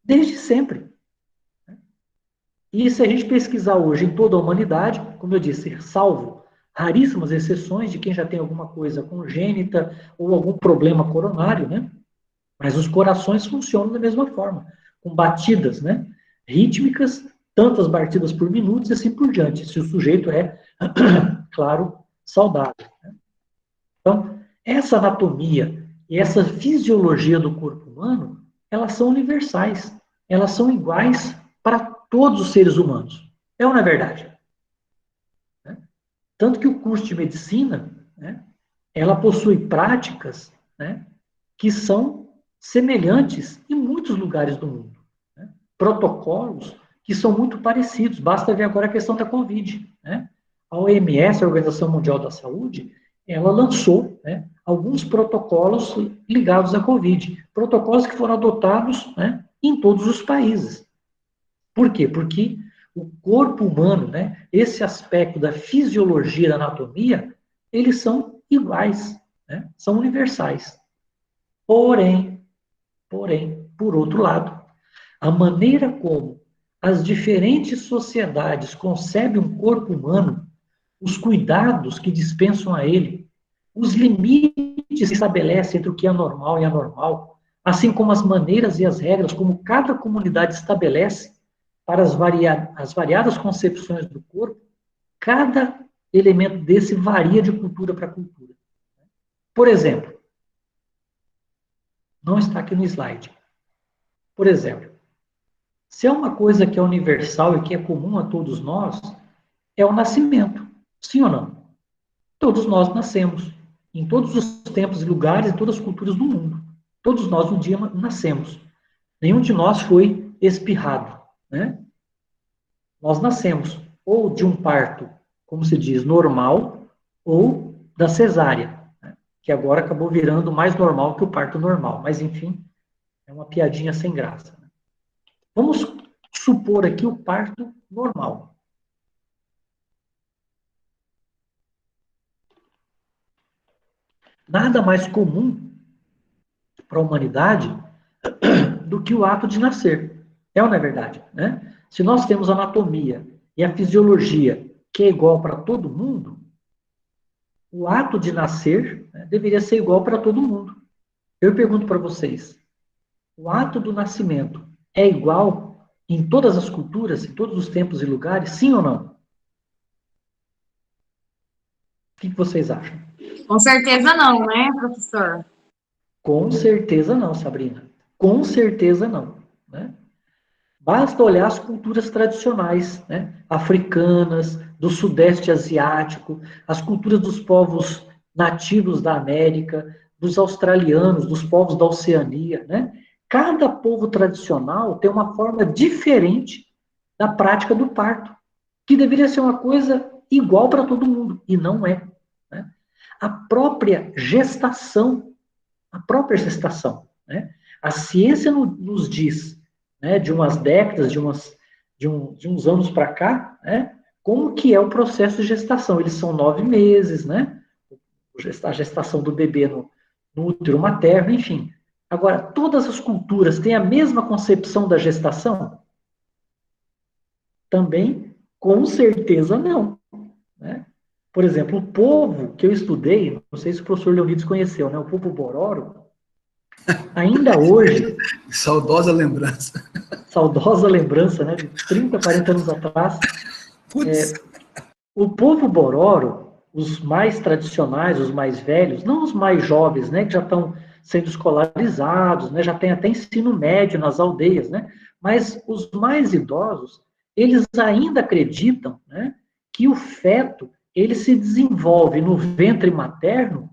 desde sempre. E se a gente pesquisar hoje em toda a humanidade, como eu disse, salvo raríssimas exceções de quem já tem alguma coisa congênita ou algum problema coronário, né? Mas os corações funcionam da mesma forma, com batidas, né, rítmicas, tantas batidas por minuto e assim por diante, se o sujeito é, claro, saudável, né? Então, essa anatomia e essa fisiologia do corpo humano, elas são universais, elas são iguais para todos os seres humanos. É ou não é verdade? Tanto que o curso de medicina, né, ela possui práticas, né, que são semelhantes em muitos lugares do mundo, né? Protocolos que são muito parecidos. Basta ver agora a questão da Covid, né? A OMS, a Organização Mundial da Saúde, ela lançou, né, alguns protocolos ligados à Covid. Protocolos que foram adotados, né, em todos os países. Por quê? Porque o corpo humano, né, esse aspecto da fisiologia, da anatomia, eles são iguais, né, são universais. Porém, por outro lado, a maneira como as diferentes sociedades concebem um corpo humano, os cuidados que dispensam a ele, os limites que estabelecem entre o que é normal e anormal, assim como as maneiras e as regras como cada comunidade estabelece para as variadas concepções do corpo, cada elemento desse varia de cultura para cultura. Por exemplo, não está aqui no slide. Por exemplo, se é uma coisa que é universal e que é comum a todos nós, é o nascimento. Sim ou não? Todos nós nascemos. Em todos os tempos e lugares, em todas as culturas do mundo. Todos nós um dia nascemos. Nenhum de nós foi espirrado, né? Nós nascemos ou de um parto, como se diz, normal, ou da cesárea, né? Que agora acabou virando mais normal que o parto normal. Mas, enfim, é uma piadinha sem graça. Vamos supor aqui o parto normal. Nada mais comum para a humanidade do que o ato de nascer. É ou não é verdade? Né? Se nós temos a anatomia e a fisiologia que é igual para todo mundo, o ato de nascer, né, deveria ser igual para todo mundo. Eu pergunto para vocês, o ato do nascimento é igual em todas as culturas, em todos os tempos e lugares, sim ou não? O que vocês acham? Com certeza não, né, professor? Com certeza não, Sabrina. Com certeza não, né? Basta olhar as culturas tradicionais, né? Africanas, do Sudeste Asiático, as culturas dos povos nativos da América, dos australianos, dos povos da Oceania, né? Cada povo tradicional tem uma forma diferente da prática do parto, que deveria ser uma coisa igual para todo mundo, e não é, né? A própria gestação, né? A ciência nos diz, né, de umas décadas, de uns anos para cá, né, como que é o processo de gestação. Eles são 9 meses, né? A gestação do bebê no útero materno, enfim. Agora, todas as culturas têm a mesma concepção da gestação? Também, com certeza, não, né? Por exemplo, o povo que eu estudei, não sei se o professor Leonides conheceu, né? O povo Bororo, ainda hoje... Saudosa lembrança. Saudosa lembrança, né? De 30, 40 anos atrás. O povo Bororo, os mais tradicionais, os mais velhos, não os mais jovens, né, que já estão sendo escolarizados, né, já tem até ensino médio nas aldeias, né, mas os mais idosos, eles ainda acreditam, né, que o feto, ele se desenvolve no ventre materno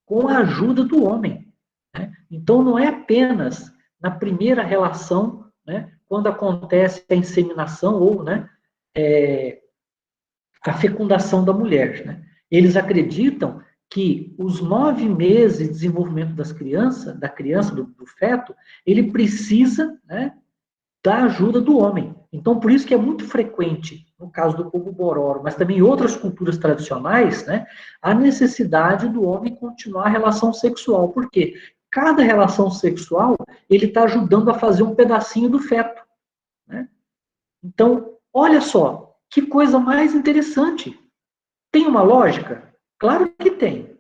com a ajuda do homem, né? Então, não é apenas na primeira relação, né, quando acontece a inseminação ou, né, a fecundação da mulher, né? Eles acreditam que os 9 meses de desenvolvimento da criança, do feto, ele precisa, né, da ajuda do homem. Então, por isso que é muito frequente, no caso do povo Bororo, mas também em outras culturas tradicionais, né, a necessidade do homem continuar a relação sexual. Por quê? Cada relação sexual, ele está ajudando a fazer um pedacinho do feto, né? Então, olha só, que coisa mais interessante. Tem uma lógica? Claro que tem.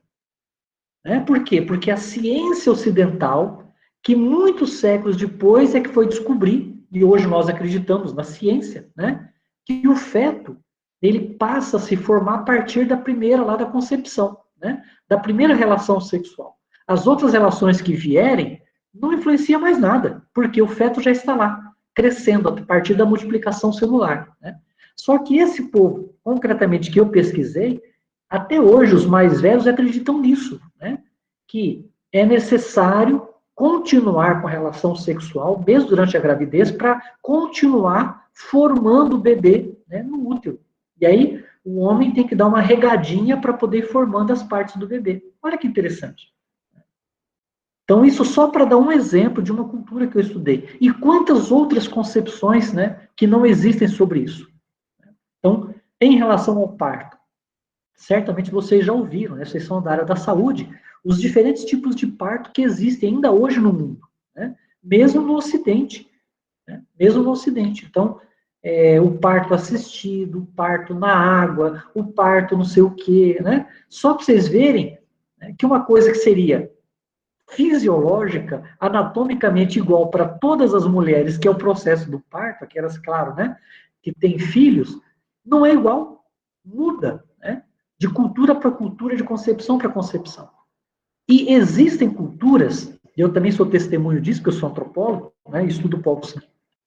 Né? Por quê? Porque a ciência ocidental, que muitos séculos depois é que foi descobrir, e hoje nós acreditamos na ciência, né, que o feto, ele passa a se formar a partir da primeira, lá da concepção, né, da primeira relação sexual. As outras relações que vierem, não influencia mais nada, porque o feto já está lá, crescendo a partir da multiplicação celular, né. Só que esse povo, concretamente, que eu pesquisei, até hoje os mais velhos acreditam nisso, né, que é necessário continuar com a relação sexual, mesmo durante a gravidez, para continuar formando o bebê, né, no útero. E aí, o homem tem que dar uma regadinha para poder ir formando as partes do bebê. Olha que interessante. Então, isso só para dar um exemplo de uma cultura que eu estudei. E quantas outras concepções, né, que não existem sobre isso. Então, em relação ao parto, certamente vocês já ouviram, né, vocês são da área da saúde, os diferentes tipos de parto que existem ainda hoje no mundo, né? Mesmo no Ocidente. Né? Mesmo no Ocidente. Então, o parto assistido, o parto na água, o parto não sei o quê, né? Só para vocês verem, né, que uma coisa que seria fisiológica, anatomicamente igual para todas as mulheres, que é o processo do parto, aquelas, claro, né, que têm filhos, não é igual, muda, né? De cultura para cultura, de concepção para concepção. E existem culturas, eu também sou testemunho disso, porque eu sou antropólogo, né, estudo povos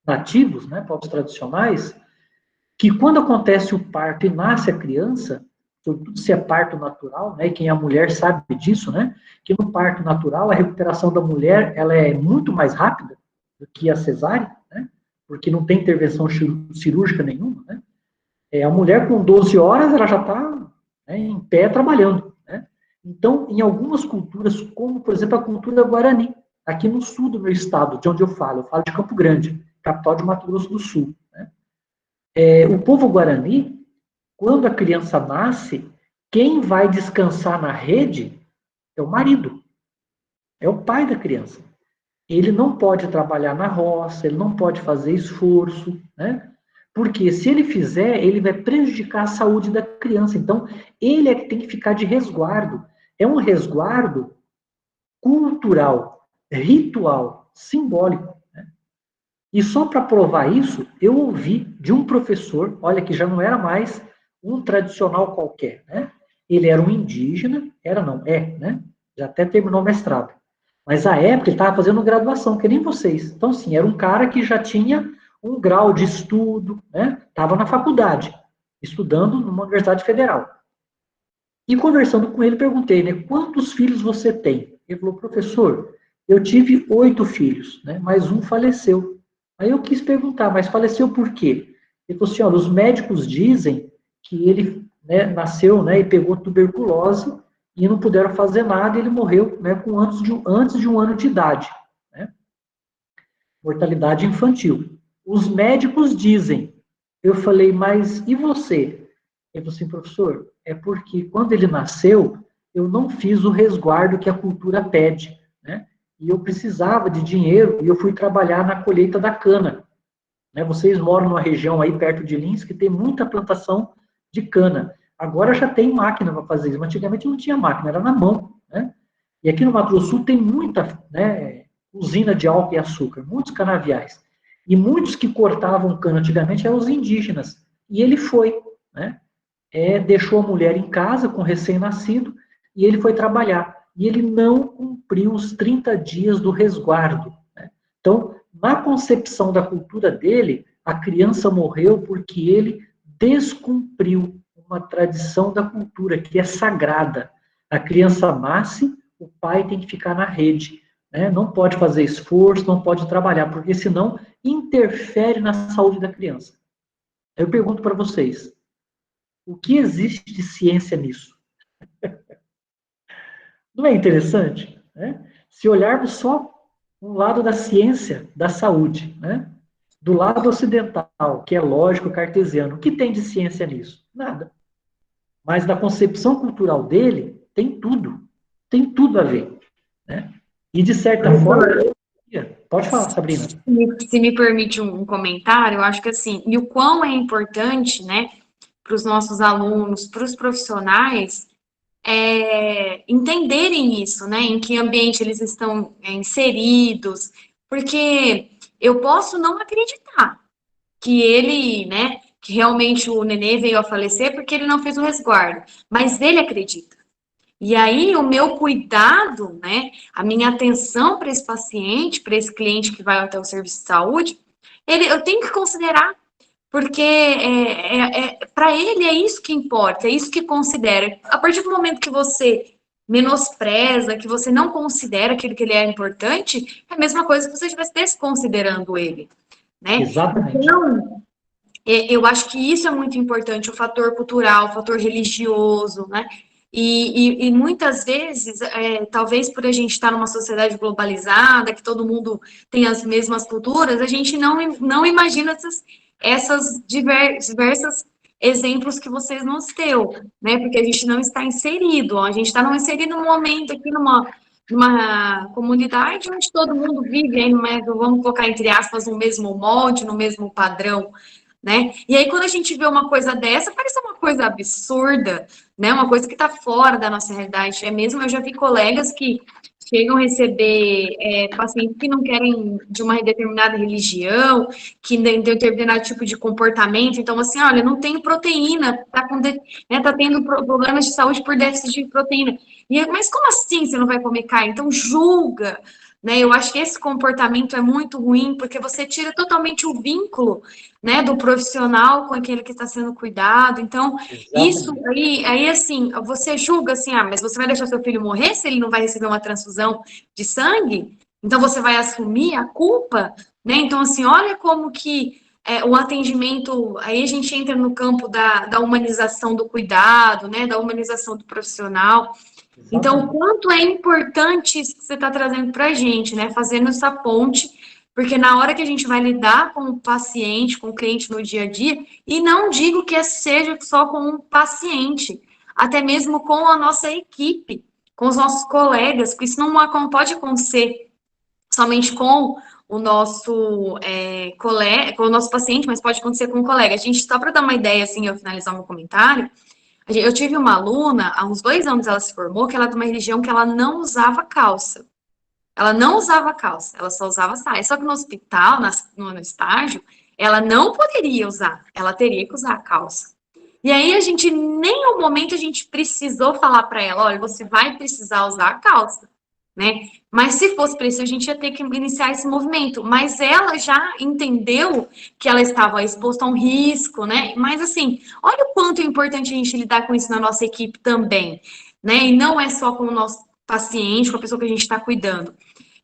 nativos, né, povos tradicionais, que quando acontece o parto e nasce a criança, sobretudo se é parto natural, né, e quem é mulher sabe disso, né, que no parto natural a recuperação da mulher ela é muito mais rápida do que a cesárea, né, porque não tem intervenção cirúrgica nenhuma, né. A mulher com 12 horas ela já está, né, em pé trabalhando. Então, em algumas culturas, como, por exemplo, a cultura Guarani, aqui no sul do meu estado, de onde eu falo de Campo Grande, capital de Mato Grosso do Sul. Né? O povo Guarani, quando a criança nasce, quem vai descansar na rede é o marido, é o pai da criança. Ele não pode trabalhar na roça, ele não pode fazer esforço, né? Porque se ele fizer, ele vai prejudicar a saúde da criança. Então, ele é que tem que ficar de resguardo. É um resguardo cultural, ritual, simbólico. Né? E só para provar isso, eu ouvi de um professor, olha que já não era mais um tradicional qualquer, né? Ele era um indígena, né? Já até terminou o mestrado. Mas à época ele estava fazendo graduação, que nem vocês. Então, assim, era um cara que já tinha um grau de estudo, né? Estava na faculdade, estudando numa universidade federal. E conversando com ele, perguntei, né, quantos filhos você tem? Ele falou, professor, eu tive 8 filhos, né, mas um faleceu. Aí eu quis perguntar, mas faleceu por quê? Ele falou assim, olha, os médicos dizem que ele, né, nasceu, né, e pegou tuberculose e não puderam fazer nada, e ele morreu, né, com antes de um ano de idade. Né? Mortalidade infantil. Os médicos dizem. Eu falei, mas e você? Ele falou assim, professor, é porque quando ele nasceu, eu não fiz o resguardo que a cultura pede, né? E eu precisava de dinheiro e eu fui trabalhar na colheita da cana. Né? Vocês moram numa região aí perto de Lins que tem muita plantação de cana. Agora já tem máquina para fazer isso, mas antigamente não tinha máquina, era na mão, né? E aqui no Mato Grosso do Sul tem muita, né, usina de álcool e açúcar, muitos canaviais. E muitos que cortavam cana antigamente eram os indígenas. E ele foi, né? deixou a mulher em casa com recém-nascido e ele foi trabalhar. E ele não cumpriu os 30 dias do resguardo, né? Então, na concepção da cultura dele, a criança morreu porque ele descumpriu uma tradição da cultura que é sagrada. A criança nasce, o pai tem que ficar na rede, né? Não pode fazer esforço, não pode trabalhar, porque senão interfere na saúde da criança. Eu pergunto para vocês, o que existe de ciência nisso? Não é interessante, né? Se olharmos só um lado da ciência da saúde, né? Do lado ocidental, que é lógico cartesiano, o que tem de ciência nisso? Nada. Mas na concepção cultural dele, tem tudo a ver, né? E de certa forma, pode falar, Sabrina. Se me permite um comentário, eu acho que assim, e o quão é importante, né, para os nossos alunos, para os profissionais, entenderem isso, né, em que ambiente eles estão inseridos, porque eu posso não acreditar que ele, né, que realmente o nenê veio a falecer porque ele não fez o resguardo, mas ele acredita. E aí, o meu cuidado, né, a minha atenção para esse paciente, para esse cliente que vai até o serviço de saúde, eu tenho que considerar, porque para ele é isso que importa, é isso que considera. A partir do momento que você menospreza, que você não considera aquilo que ele é importante, é a mesma coisa que você estivesse desconsiderando ele, né? Exatamente. Então, eu acho que isso é muito importante, o fator cultural, o fator religioso, né? E muitas vezes, talvez por a gente estar numa sociedade globalizada, que todo mundo tem as mesmas culturas, a gente não imagina essas diversas exemplos que vocês nos deu, né? Porque a gente não está inserido, a gente está inserido num momento aqui numa comunidade onde todo mundo vive aí, vamos colocar entre aspas, no mesmo molde, no mesmo padrão, né? E aí, quando a gente vê uma coisa dessa, parece uma coisa absurda, né? Uma coisa que está fora da nossa realidade. Eu já vi colegas que chegam a receber pacientes que não querem de uma determinada religião, que tem determinado tipo de comportamento. Então, assim, olha, não tem proteína, tá tendo problemas de saúde por déficit de proteína. Mas como assim você não vai comer carne? Então, julga. Né, eu acho que esse comportamento é muito ruim, porque você tira totalmente o vínculo, né, do profissional com aquele que está sendo cuidado. Então, exatamente. Isso aí, assim, você julga assim, mas você vai deixar seu filho morrer se ele não vai receber uma transfusão de sangue? Então, você vai assumir a culpa, né? Então, assim, olha como que o atendimento, aí a gente entra no campo da humanização do cuidado, né, da humanização do profissional. Então, o quanto é importante isso que você está trazendo para a gente, né? Fazendo essa ponte, porque na hora que a gente vai lidar com o paciente, com o cliente no dia a dia, e não digo que seja só com um paciente, até mesmo com a nossa equipe, com os nossos colegas, porque isso não pode acontecer somente com o nosso colega, com o nosso paciente, mas pode acontecer com o colega. A gente, só para dar uma ideia, assim, eu finalizar meu comentário, eu tive uma aluna, há uns 2 anos ela se formou, que ela é de uma religião que ela não usava calça. Ela não usava calça, ela só usava saia. Só que no hospital, no estágio, ela não poderia usar, ela teria que usar a calça. E aí nem no momento a gente precisou falar para ela, olha, você vai precisar usar a calça, né? Mas se fosse preciso, a gente ia ter que iniciar esse movimento. Mas ela já entendeu que ela estava exposta a um risco, né? Mas assim, olha o quanto é importante a gente lidar com isso na nossa equipe também, né? E não é só com o nosso paciente, com a pessoa que a gente está cuidando.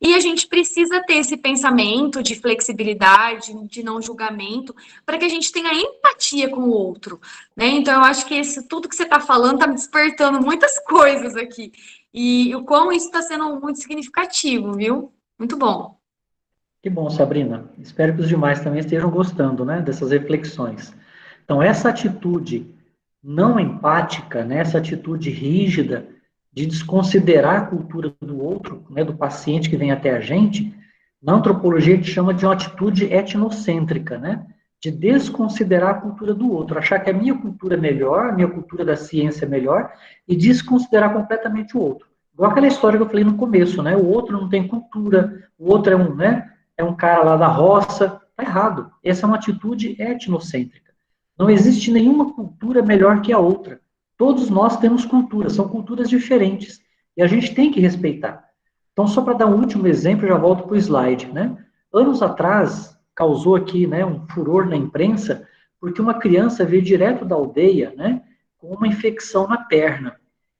E a gente precisa ter esse pensamento de flexibilidade, de não julgamento, para que a gente tenha empatia com o outro, né? Então, eu acho que tudo que você está falando está me despertando muitas coisas aqui. E o quão isso está sendo muito significativo, viu? Muito bom. Que bom, Sabrina. Espero que os demais também estejam gostando, né, dessas reflexões. Então, essa atitude não empática, né, essa atitude rígida de desconsiderar a cultura do outro, né, do paciente que vem até a gente, na antropologia a gente chama de uma atitude etnocêntrica, né, de desconsiderar a cultura do outro, achar que a minha cultura é melhor, a minha cultura da ciência é melhor, e desconsiderar completamente o outro. Igual aquela história que eu falei no começo, né, o outro não tem cultura, o outro é um cara lá da roça, tá errado. Essa é uma atitude etnocêntrica. Não existe nenhuma cultura melhor que a outra. Todos nós temos culturas, são culturas diferentes. E a gente tem que respeitar. Então, só para dar um último exemplo, eu já volto para o slide, né? Anos atrás, causou aqui, né, um furor na imprensa, porque uma criança veio direto da aldeia, né, com uma infecção na perna.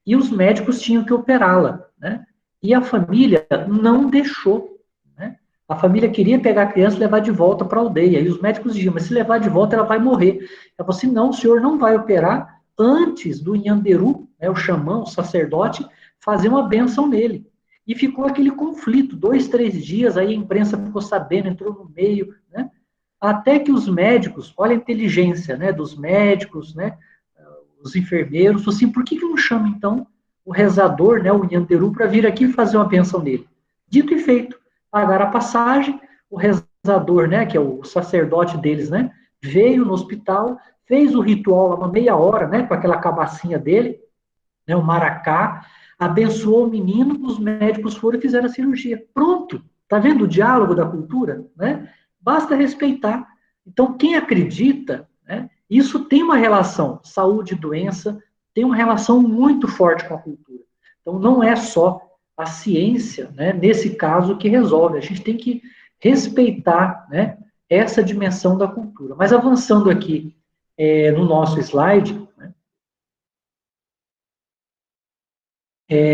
E os médicos tinham que operá-la, né? E a família não deixou, né? A família queria pegar a criança e levar de volta para a aldeia. E os médicos diziam, mas se levar de volta, ela vai morrer. Ela falou assim, não, o senhor não vai operar antes do Nhanderu, né, o xamã, o sacerdote, fazer uma bênção nele. E ficou aquele conflito, 2, 3 dias, aí a imprensa ficou sabendo, entrou no meio, né? Até que os médicos, olha a inteligência, né, dos médicos, né, os enfermeiros, assim, por que não chama, então, o rezador, né, o Nhanderu, para vir aqui fazer uma bênção nele? Dito e feito, pagaram a passagem, o rezador, né, que é o sacerdote deles, né, veio no hospital, fez o ritual lá uma meia hora, né, com aquela cabacinha dele, né, o maracá, abençoou o menino, os médicos foram e fizeram a cirurgia. Pronto! Tá vendo o diálogo da cultura? Né? Basta respeitar. Então, quem acredita, né, isso tem uma relação, saúde e doença, tem uma relação muito forte com a cultura. Então, não é só a ciência, né, nesse caso, que resolve. A gente tem que respeitar, né, essa dimensão da cultura. Mas avançando aqui no nosso slide, né,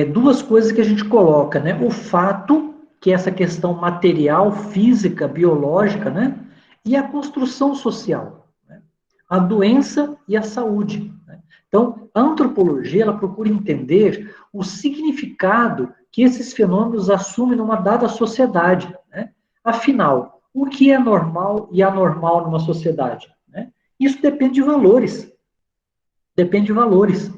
duas coisas que a gente coloca, né? O fato, que é essa questão material, física, biológica, né? E a construção social, né? A doença e a saúde, né? Então, a antropologia, ela procura entender o significado que esses fenômenos assumem numa dada sociedade, né? Afinal, o que é normal e anormal numa sociedade, né? Isso depende de valores. Depende de valores,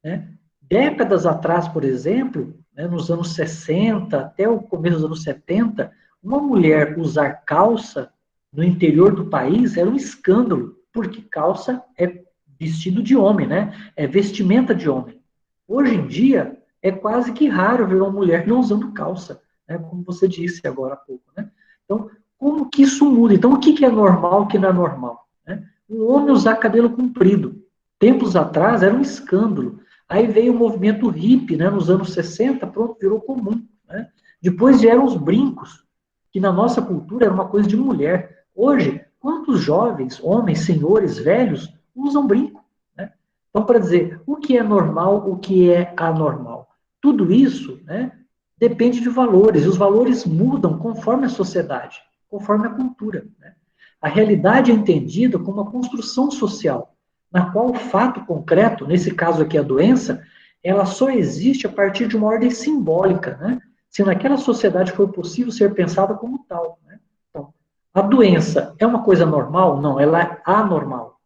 né? Décadas atrás, por exemplo, né, nos anos 60 até o começo dos anos 70, uma mulher usar calça no interior do país era um escândalo, porque calça é vestido de homem, né? É vestimenta de homem. Hoje em dia, é quase que raro ver uma mulher não usando calça, né? Como você disse agora há pouco, né? Então, como que isso muda? Então, o que é normal, o que não é normal? Né? Um homem usar cabelo comprido. Tempos atrás era um escândalo. Aí veio o movimento hippie, né, nos anos 60, pronto, virou comum. Né? Depois vieram os brincos, que na nossa cultura era uma coisa de mulher. Hoje, quantos jovens, homens, senhores, velhos, usam brinco? Né? Então, para dizer o que é normal, o que é anormal. Tudo isso, né, depende de valores, e os valores mudam conforme a sociedade, conforme a cultura. Né? A realidade é entendida como uma construção social, na qual o fato concreto, nesse caso aqui a doença, ela só existe a partir de uma ordem simbólica, né? Se naquela sociedade for possível ser pensada como tal. Né? Então, a doença é uma coisa normal? Não, ela é anormal.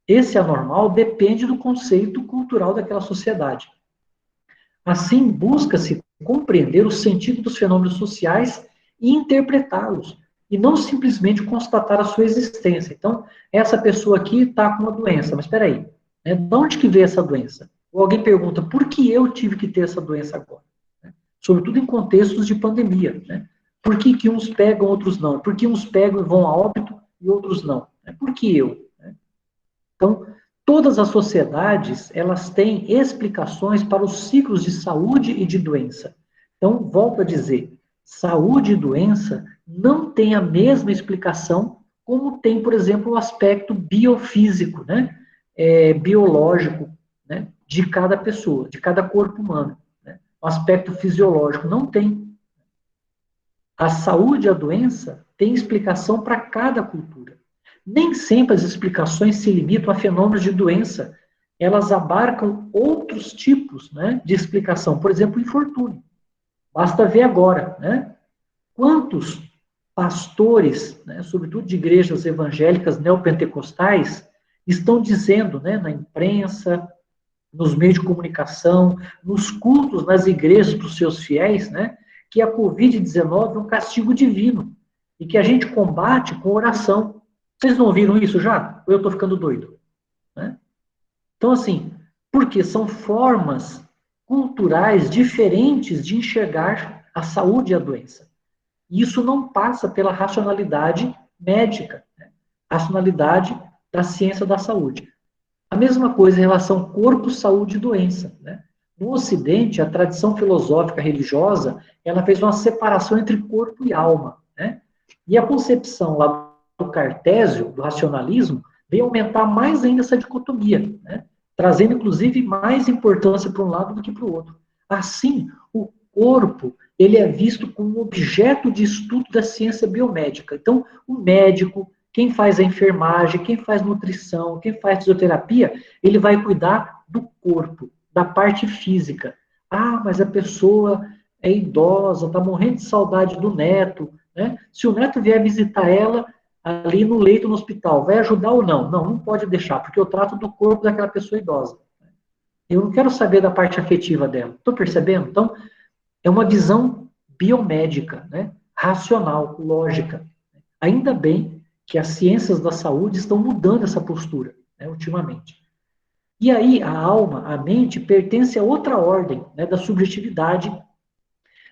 Esse anormal depende do conceito cultural daquela sociedade. Assim, busca-se compreender o sentido dos fenômenos sociais e interpretá-los, e não simplesmente constatar a sua existência. Então, essa pessoa aqui está com uma doença, mas espera aí, né, de onde que veio essa doença? Ou alguém pergunta, por que eu tive que ter essa doença agora? Né? Sobretudo em contextos de pandemia. Né? Por que que uns pegam, outros não? Por que uns pegam e vão a óbito e outros não? Por que eu? Né? Então, todas as sociedades, elas têm explicações para os ciclos de saúde e de doença. Então, volto a dizer, saúde e doença não têm a mesma explicação como tem, por exemplo, o aspecto biofísico, né? Biológico, né? De cada pessoa, de cada corpo humano. Né? O aspecto fisiológico não tem. A saúde e a doença têm explicação para cada cultura. Nem sempre as explicações se limitam a fenômenos de doença. Elas abarcam outros tipos, né, de explicação. Por exemplo, infortúnio. Basta ver agora, né? Quantos pastores, né, sobretudo de igrejas evangélicas neopentecostais, estão dizendo, né, na imprensa, nos meios de comunicação, nos cultos, nas igrejas para os seus fiéis, né, que a Covid-19 é um castigo divino e que a gente combate com oração. Vocês não ouviram isso já? Ou eu estou ficando doido? Né? Então, assim, porque são formas culturais diferentes de enxergar a saúde e a doença. E isso não passa pela racionalidade médica, né? Racionalidade da ciência da saúde. A mesma coisa em relação corpo, saúde e doença, né? No Ocidente, a tradição filosófica religiosa, ela fez uma separação entre corpo e alma, né? E a concepção lá do Cartésio, do racionalismo, veio aumentar mais ainda essa dicotomia, né? Trazendo, inclusive, mais importância para um lado do que para o outro. Assim, o corpo, ele é visto como objeto de estudo da ciência biomédica. Então, o médico, quem faz a enfermagem, quem faz nutrição, quem faz fisioterapia, ele vai cuidar do corpo, da parte física. Ah, mas a pessoa é idosa, está morrendo de saudade do neto, né? Se o neto vier visitar ela ali no leito no hospital, vai ajudar ou não? Não, não pode deixar, porque eu trato do corpo daquela pessoa idosa. Eu não quero saber da parte afetiva dela. Estou percebendo? Então, é uma visão biomédica, né? Racional, lógica. Ainda bem que as ciências da saúde estão mudando essa postura, né, ultimamente. E aí, a alma, a mente, pertence a outra ordem, né, da subjetividade,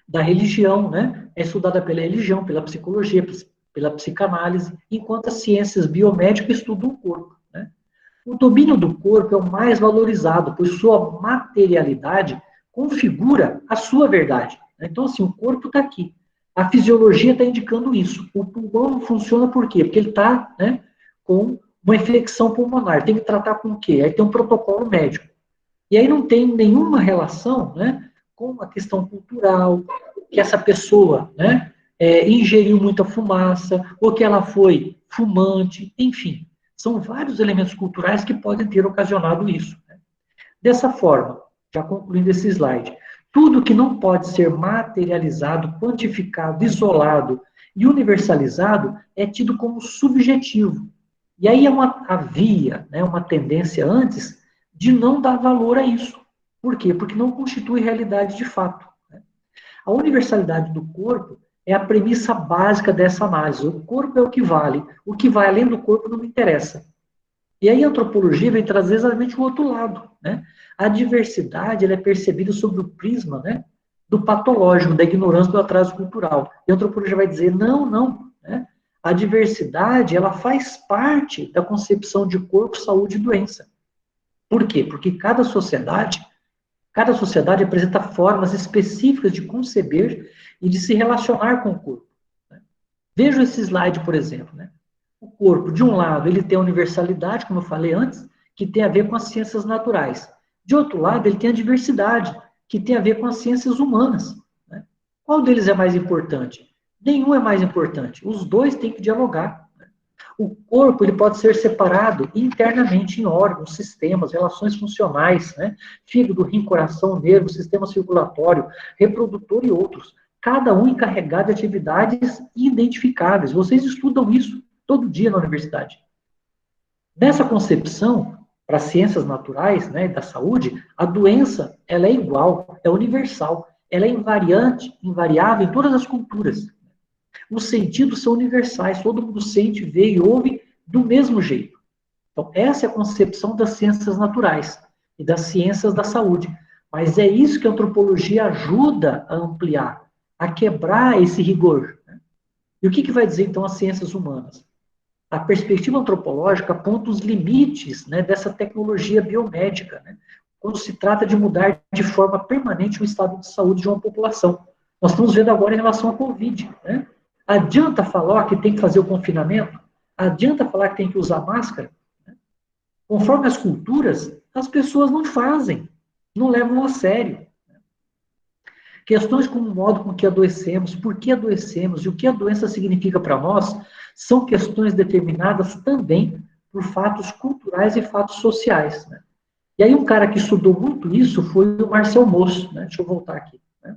da religião, né? É estudada pela religião, pela psicologia, pela psicanálise, enquanto as ciências biomédicas estudam o corpo, né? O domínio do corpo é o mais valorizado, pois sua materialidade configura a sua verdade. Então, assim, o corpo está aqui. A fisiologia está indicando isso. O pulmão funciona por quê? Porque ele está, né, com uma infecção pulmonar. Tem que tratar com o quê? Aí tem um protocolo médico. E aí não tem nenhuma relação, né, com a questão cultural, que essa pessoa, né, ingeriu muita fumaça, ou que ela foi fumante, enfim. São vários elementos culturais que podem ter ocasionado isso, né? Dessa forma, já concluindo esse slide, tudo que não pode ser materializado, quantificado, isolado e universalizado é tido como subjetivo. E aí havia, né, uma tendência antes de não dar valor a isso. Por quê? Porque não constitui realidade de fato, né? A universalidade do corpo é a premissa básica dessa análise. O corpo é o que vai além do corpo não me interessa. E aí a antropologia vem trazer exatamente o outro lado, né? A diversidade ela é percebida sob o prisma, né, do patológico, da ignorância, do atraso cultural. E a antropologia vai dizer, não, né? A diversidade ela faz parte da concepção de corpo, saúde e doença. Por quê? Porque cada sociedade apresenta formas específicas de conceber e de se relacionar com o corpo, né? Veja esse slide, por exemplo, né? O corpo, de um lado, ele tem a universalidade, como eu falei antes, que tem a ver com as ciências naturais. De outro lado, ele tem a diversidade, que tem a ver com as ciências humanas, né? Qual deles é mais importante? Nenhum é mais importante. Os dois têm que dialogar, né? O corpo ele pode ser separado internamente em órgãos, sistemas, relações funcionais, né? Fígado, rim, coração, nervo, sistema circulatório, reprodutor e outros. Cada um encarregado de atividades identificáveis. Vocês estudam isso todo dia na universidade. Nessa concepção, para as ciências naturais, né, da saúde, a doença ela é igual, é universal, ela é invariável em todas as culturas. Os sentidos são universais, todo mundo sente, vê e ouve do mesmo jeito. Então, essa é a concepção das ciências naturais e das ciências da saúde. Mas é isso que a antropologia ajuda a ampliar, a quebrar esse rigor, né? E o que vai dizer, então, as ciências humanas? A perspectiva antropológica aponta os limites, né, dessa tecnologia biomédica, né, quando se trata de mudar de forma permanente o estado de saúde de uma população. Nós estamos vendo agora em relação à Covid, né? Adianta falar que tem que fazer o confinamento? Adianta falar que tem que usar máscara? Conforme as culturas, as pessoas não fazem, não levam a sério. Questões como o modo com que adoecemos, por que adoecemos e o que a doença significa para nós, são questões determinadas também por fatos culturais e fatos sociais, né? E aí um cara que estudou muito isso foi o Marcel Mauss, né? Deixa eu voltar aqui, né?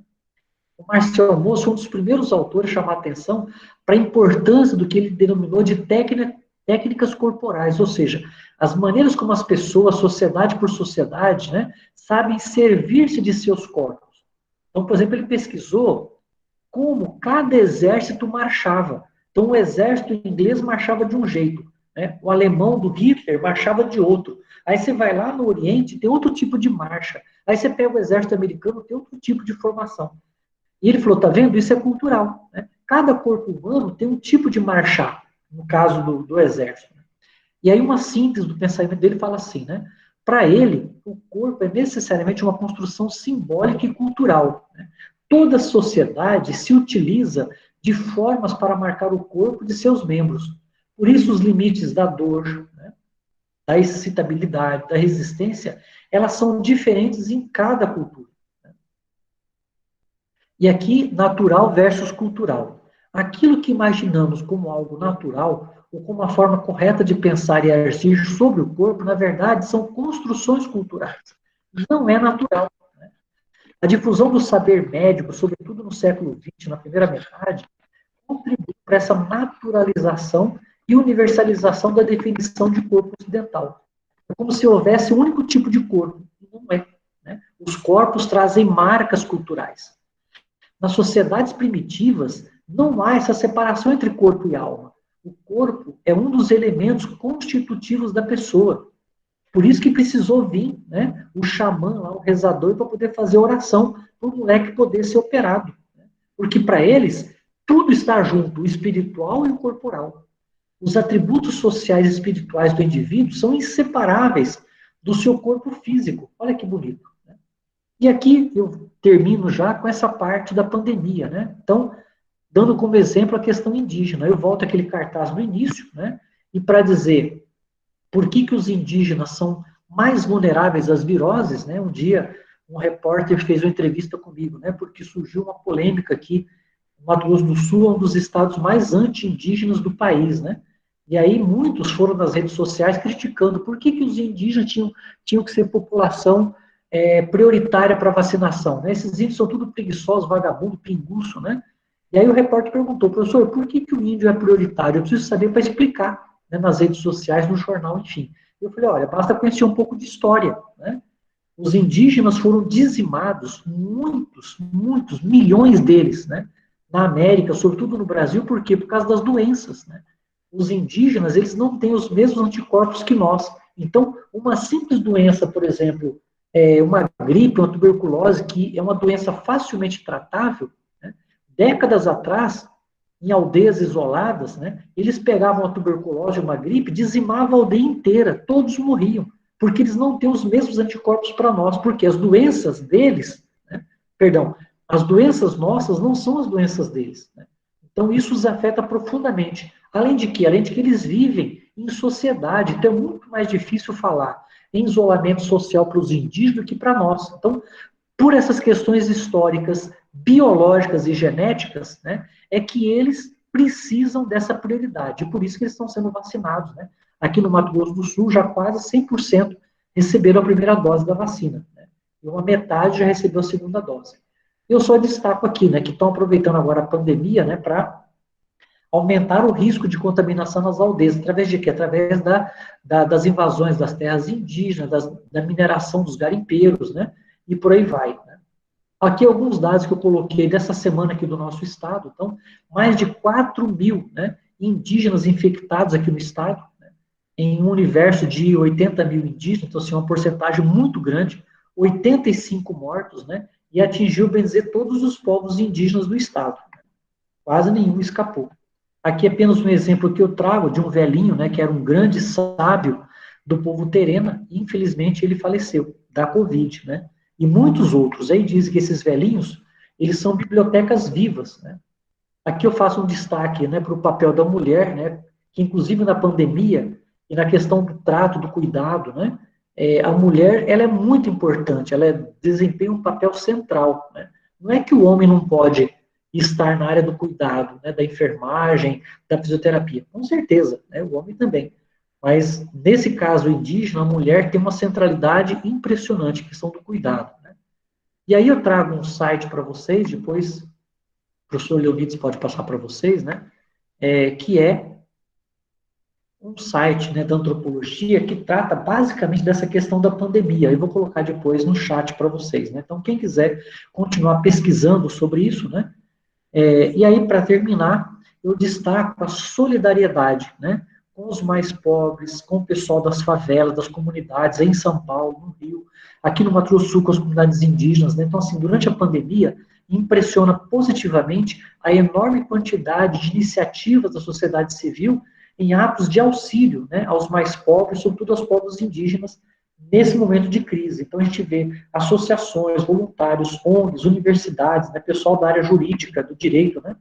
O Marcel Mauss foi um dos primeiros autores a chamar a atenção para a importância do que ele denominou de técnicas corporais, ou seja, as maneiras como as pessoas, sociedade por sociedade, né, sabem servir-se de seus corpos. Então, por exemplo, ele pesquisou como cada exército marchava. Então, o exército inglês marchava de um jeito, né? O alemão do Hitler marchava de outro. Aí você vai lá no Oriente, tem outro tipo de marcha. Aí você pega o exército americano, tem outro tipo de formação. E ele falou, tá vendo? Isso é cultural, né? Cada corpo humano tem um tipo de marchar, no caso do exército. E aí uma síntese do pensamento dele fala assim, né? Para ele, o corpo é necessariamente uma construção simbólica e cultural, né? Toda sociedade se utiliza de formas para marcar o corpo de seus membros. Por isso, os limites da dor, né, da excitabilidade, da resistência, elas são diferentes em cada cultura. E aqui, natural versus cultural. Aquilo que imaginamos como algo natural, ou como a forma correta de pensar e agir sobre o corpo, na verdade, são construções culturais. Não é natural. Né? A difusão do saber médico, sobretudo no século XX, na primeira metade, contribui para essa naturalização e universalização da definição de corpo ocidental. É como se houvesse um único tipo de corpo. E não é. Né? Os corpos trazem marcas culturais. Nas sociedades primitivas, não há essa separação entre corpo e alma. O corpo é um dos elementos constitutivos da pessoa. Por isso que precisou vir, né, o xamã, lá, o rezador, para poder fazer oração, para o moleque poder ser operado. Né? Porque para eles, tudo está junto, o espiritual e o corporal. Os atributos sociais e espirituais do indivíduo são inseparáveis do seu corpo físico. Olha que bonito. Né? E aqui eu termino já com essa parte da pandemia, né? Então, dando como exemplo a questão indígena. Eu volto àquele cartaz do início, né? E para dizer por que os indígenas são mais vulneráveis às viroses, né? Um dia, um repórter fez uma entrevista comigo, né? Porque surgiu uma polêmica aqui, o Mato Grosso do Sul é um dos estados mais anti-indígenas do país, né? E aí muitos foram nas redes sociais criticando por que os indígenas tinham que ser população prioritária para vacinação, né? Esses índios são tudo preguiçosos, vagabundo, pinguço, né? E aí o repórter perguntou, professor, por que o índio é prioritário? Eu preciso saber para explicar, né, nas redes sociais, no jornal, enfim. Eu falei, olha, basta conhecer um pouco de história, né? Os indígenas foram dizimados, muitos, milhões deles, né? Na América, sobretudo no Brasil, por quê? Por causa das doenças, né? Os indígenas, eles não têm os mesmos anticorpos que nós. Então, uma simples doença, por exemplo, uma gripe, uma tuberculose, que é uma doença facilmente tratável, né? Décadas atrás, em aldeias isoladas, né, eles pegavam a tuberculose, uma gripe, dizimavam a aldeia inteira, todos morriam, porque eles não têm os mesmos anticorpos para nós, porque as doenças deles, né, as doenças nossas não são as doenças deles. Né? Então, isso os afeta profundamente. Além de que eles vivem em sociedade, então é muito mais difícil falar em isolamento social para os indígenas do que para nós. Então, por essas questões históricas, biológicas e genéticas, né, é que eles precisam dessa prioridade. E por isso que eles estão sendo vacinados. Né? Aqui no Mato Grosso do Sul, já quase 100% receberam a primeira dose da vacina. Né? E uma metade já recebeu a segunda dose. Eu só destaco aqui, né, que estão aproveitando agora a pandemia, né, para aumentar o risco de contaminação nas aldeias. Através de quê? Através das invasões das terras indígenas, da mineração dos garimpeiros, né? E por aí vai. Né? Aqui alguns dados que eu coloquei dessa semana aqui do nosso estado. Então, mais de 4.000, né, indígenas infectados aqui no estado, né, em um universo de 80 mil indígenas, então, assim, uma porcentagem muito grande, 85 mortos, né, e atingiu, bem dizer, todos os povos indígenas do estado. Né? Quase nenhum escapou. Aqui é apenas um exemplo que eu trago de um velhinho, né, que era um grande sábio do povo Terena, e infelizmente ele faleceu da Covid, né? E muitos outros. Aí dizem que esses velhinhos, eles são bibliotecas vivas, né? Aqui eu faço um destaque, né, para o papel da mulher, né, que inclusive na pandemia e na questão do trato, do cuidado, né, a mulher, ela é muito importante, ela desempenha um papel central, né? Não é que o homem não pode estar na área do cuidado, né, da enfermagem, da fisioterapia, com certeza, né, o homem também. Mas, nesse caso indígena, a mulher tem uma centralidade impressionante, a questão do cuidado. Né? E aí eu trago um site para vocês, depois o professor Leonides pode passar para vocês, né? Que é um site, né, da antropologia que trata basicamente dessa questão da pandemia. Eu vou colocar depois no chat para vocês. Né? Então, quem quiser continuar pesquisando sobre isso, né? E aí, para terminar, eu destaco a solidariedade, né? Com os mais pobres, com o pessoal das favelas, das comunidades, em São Paulo, no Rio, aqui no Mato Grosso do Sul, com as comunidades indígenas. Né? Então, assim, durante a pandemia, impressiona positivamente a enorme quantidade de iniciativas da sociedade civil em atos de auxílio, né, aos mais pobres, sobretudo aos povos indígenas, nesse momento de crise. Então, a gente vê associações, voluntários, ONGs, universidades, né, pessoal da área jurídica, do direito, né,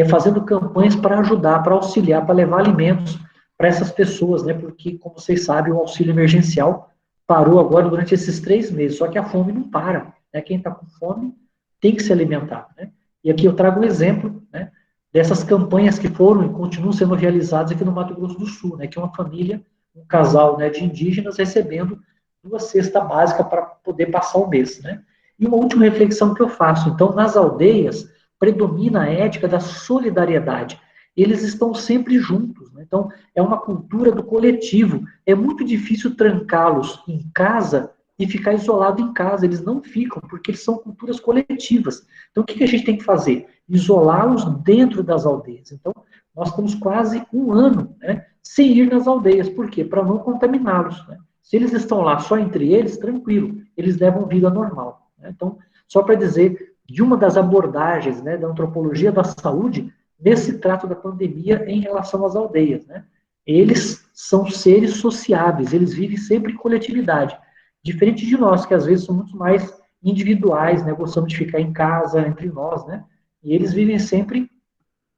fazendo campanhas para ajudar, para auxiliar, para levar alimentos para essas pessoas, né, porque, como vocês sabem, o auxílio emergencial parou agora durante esses 3 meses, só que a fome não para, né, quem está com fome tem que se alimentar, né, e aqui eu trago um exemplo, né, dessas campanhas que foram e continuam sendo realizadas aqui no Mato Grosso do Sul, né, que é uma família, um casal, né, de indígenas recebendo 2 cestas básicas para poder passar o mês, né. E uma última reflexão que eu faço, então, nas aldeias, predomina a ética da solidariedade. Eles estão sempre juntos, né? Então, é uma cultura do coletivo. É muito difícil trancá-los em casa e ficar isolado em casa. Eles não ficam, porque eles são culturas coletivas. Então, o que a gente tem que fazer? Isolá-los dentro das aldeias. Então, nós estamos quase 1 ano, né, sem ir nas aldeias. Por quê? Para não contaminá-los, né? Se eles estão lá só entre eles, tranquilo, eles levam vida normal, né? Então, só para dizer de uma das abordagens, né, da antropologia da saúde nesse trato da pandemia em relação às aldeias, né? Eles são seres sociáveis, eles vivem sempre em coletividade, diferente de nós, que às vezes somos muito mais individuais, né, gostamos de ficar em casa, entre nós, né? E eles vivem sempre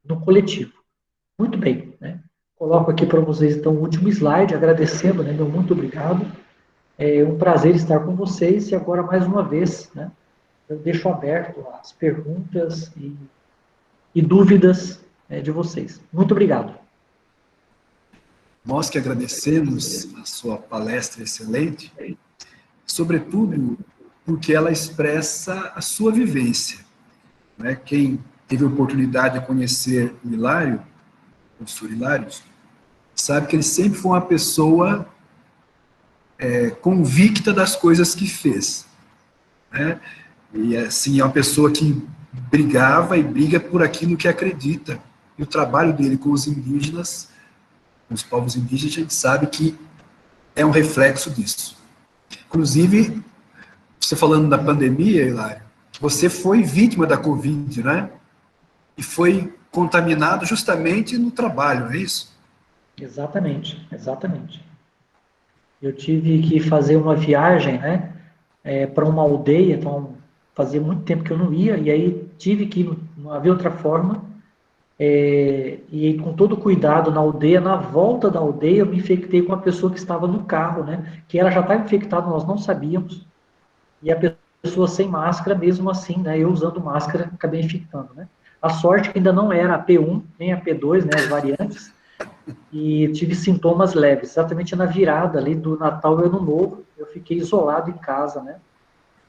no coletivo. Muito bem, né? Coloco aqui para vocês, então, o último slide, agradecendo, né, meu muito obrigado. É um prazer estar com vocês, e agora, mais uma vez, né, eu deixo aberto as perguntas e dúvidas de vocês. Muito obrigado. Nós que agradecemos a sua palestra excelente, sobretudo porque ela expressa a sua vivência, né? Quem teve a oportunidade de conhecer o Hilário, o professor Hilário, sabe que ele sempre foi uma pessoa convicta das coisas que fez, né? E, assim, é uma pessoa que brigava e briga por aquilo que acredita. E o trabalho dele com os indígenas, com os povos indígenas, a gente sabe que é um reflexo disso. Inclusive, você falando da pandemia, Hilário, você foi vítima da Covid, né? E foi contaminado justamente no trabalho, não é isso? Exatamente, exatamente. Eu tive que fazer uma viagem, né, para uma aldeia, então fazia muito tempo que eu não ia, e aí tive que ir, não havia outra forma, e com todo cuidado na aldeia, na volta da aldeia, eu me infectei com uma pessoa que estava no carro, né, que ela já estava infectada, nós não sabíamos, e a pessoa sem máscara, mesmo assim, né, eu usando máscara, acabei infectando, né. A sorte que ainda não era a P1, nem a P2, né, as variantes, e tive sintomas leves, exatamente na virada ali do Natal e Ano Novo, eu fiquei isolado em casa, né,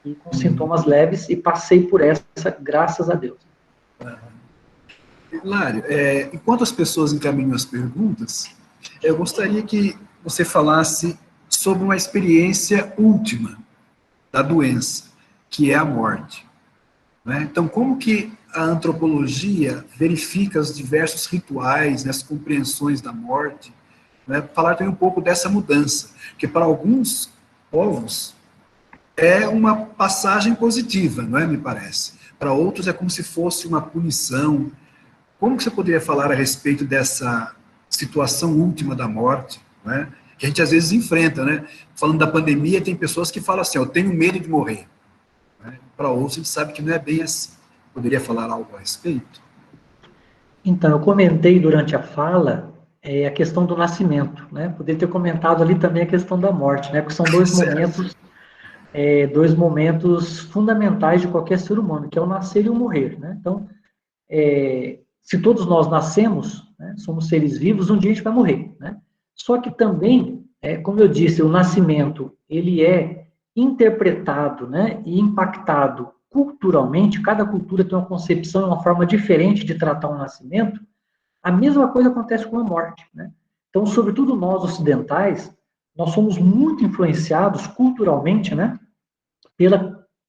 e com sintomas leves, e passei por essa, graças a Deus. Hilário, enquanto as pessoas encaminham as perguntas, eu gostaria que você falasse sobre uma experiência última da doença, que é a morte, né? Então, como que a antropologia verifica os diversos rituais, né, as compreensões da morte, né? Falar também um pouco dessa mudança, que para alguns povos é uma passagem positiva, não é, me parece? Para outros é como se fosse uma punição. Como que você poderia falar a respeito dessa situação última da morte, né? Que a gente às vezes enfrenta, né? Falando da pandemia, tem pessoas que falam assim, eu tenho medo de morrer, né? Para outros, a gente sabe que não é bem assim. Poderia falar algo a respeito? Então, eu comentei durante a fala a questão do nascimento, né? Poderia ter comentado ali também a questão da morte, né? Porque são dois momentos fundamentais de qualquer ser humano, que é o nascer e o morrer, né? Então, se todos nós nascemos, né, somos seres vivos, um dia a gente vai morrer, né? Só que também, como eu disse, o nascimento, ele é interpretado, né, e impactado culturalmente, cada cultura tem uma concepção, uma forma diferente de tratar o nascimento, a mesma coisa acontece com a morte, né? Então, sobretudo nós ocidentais, nós somos muito influenciados culturalmente, né,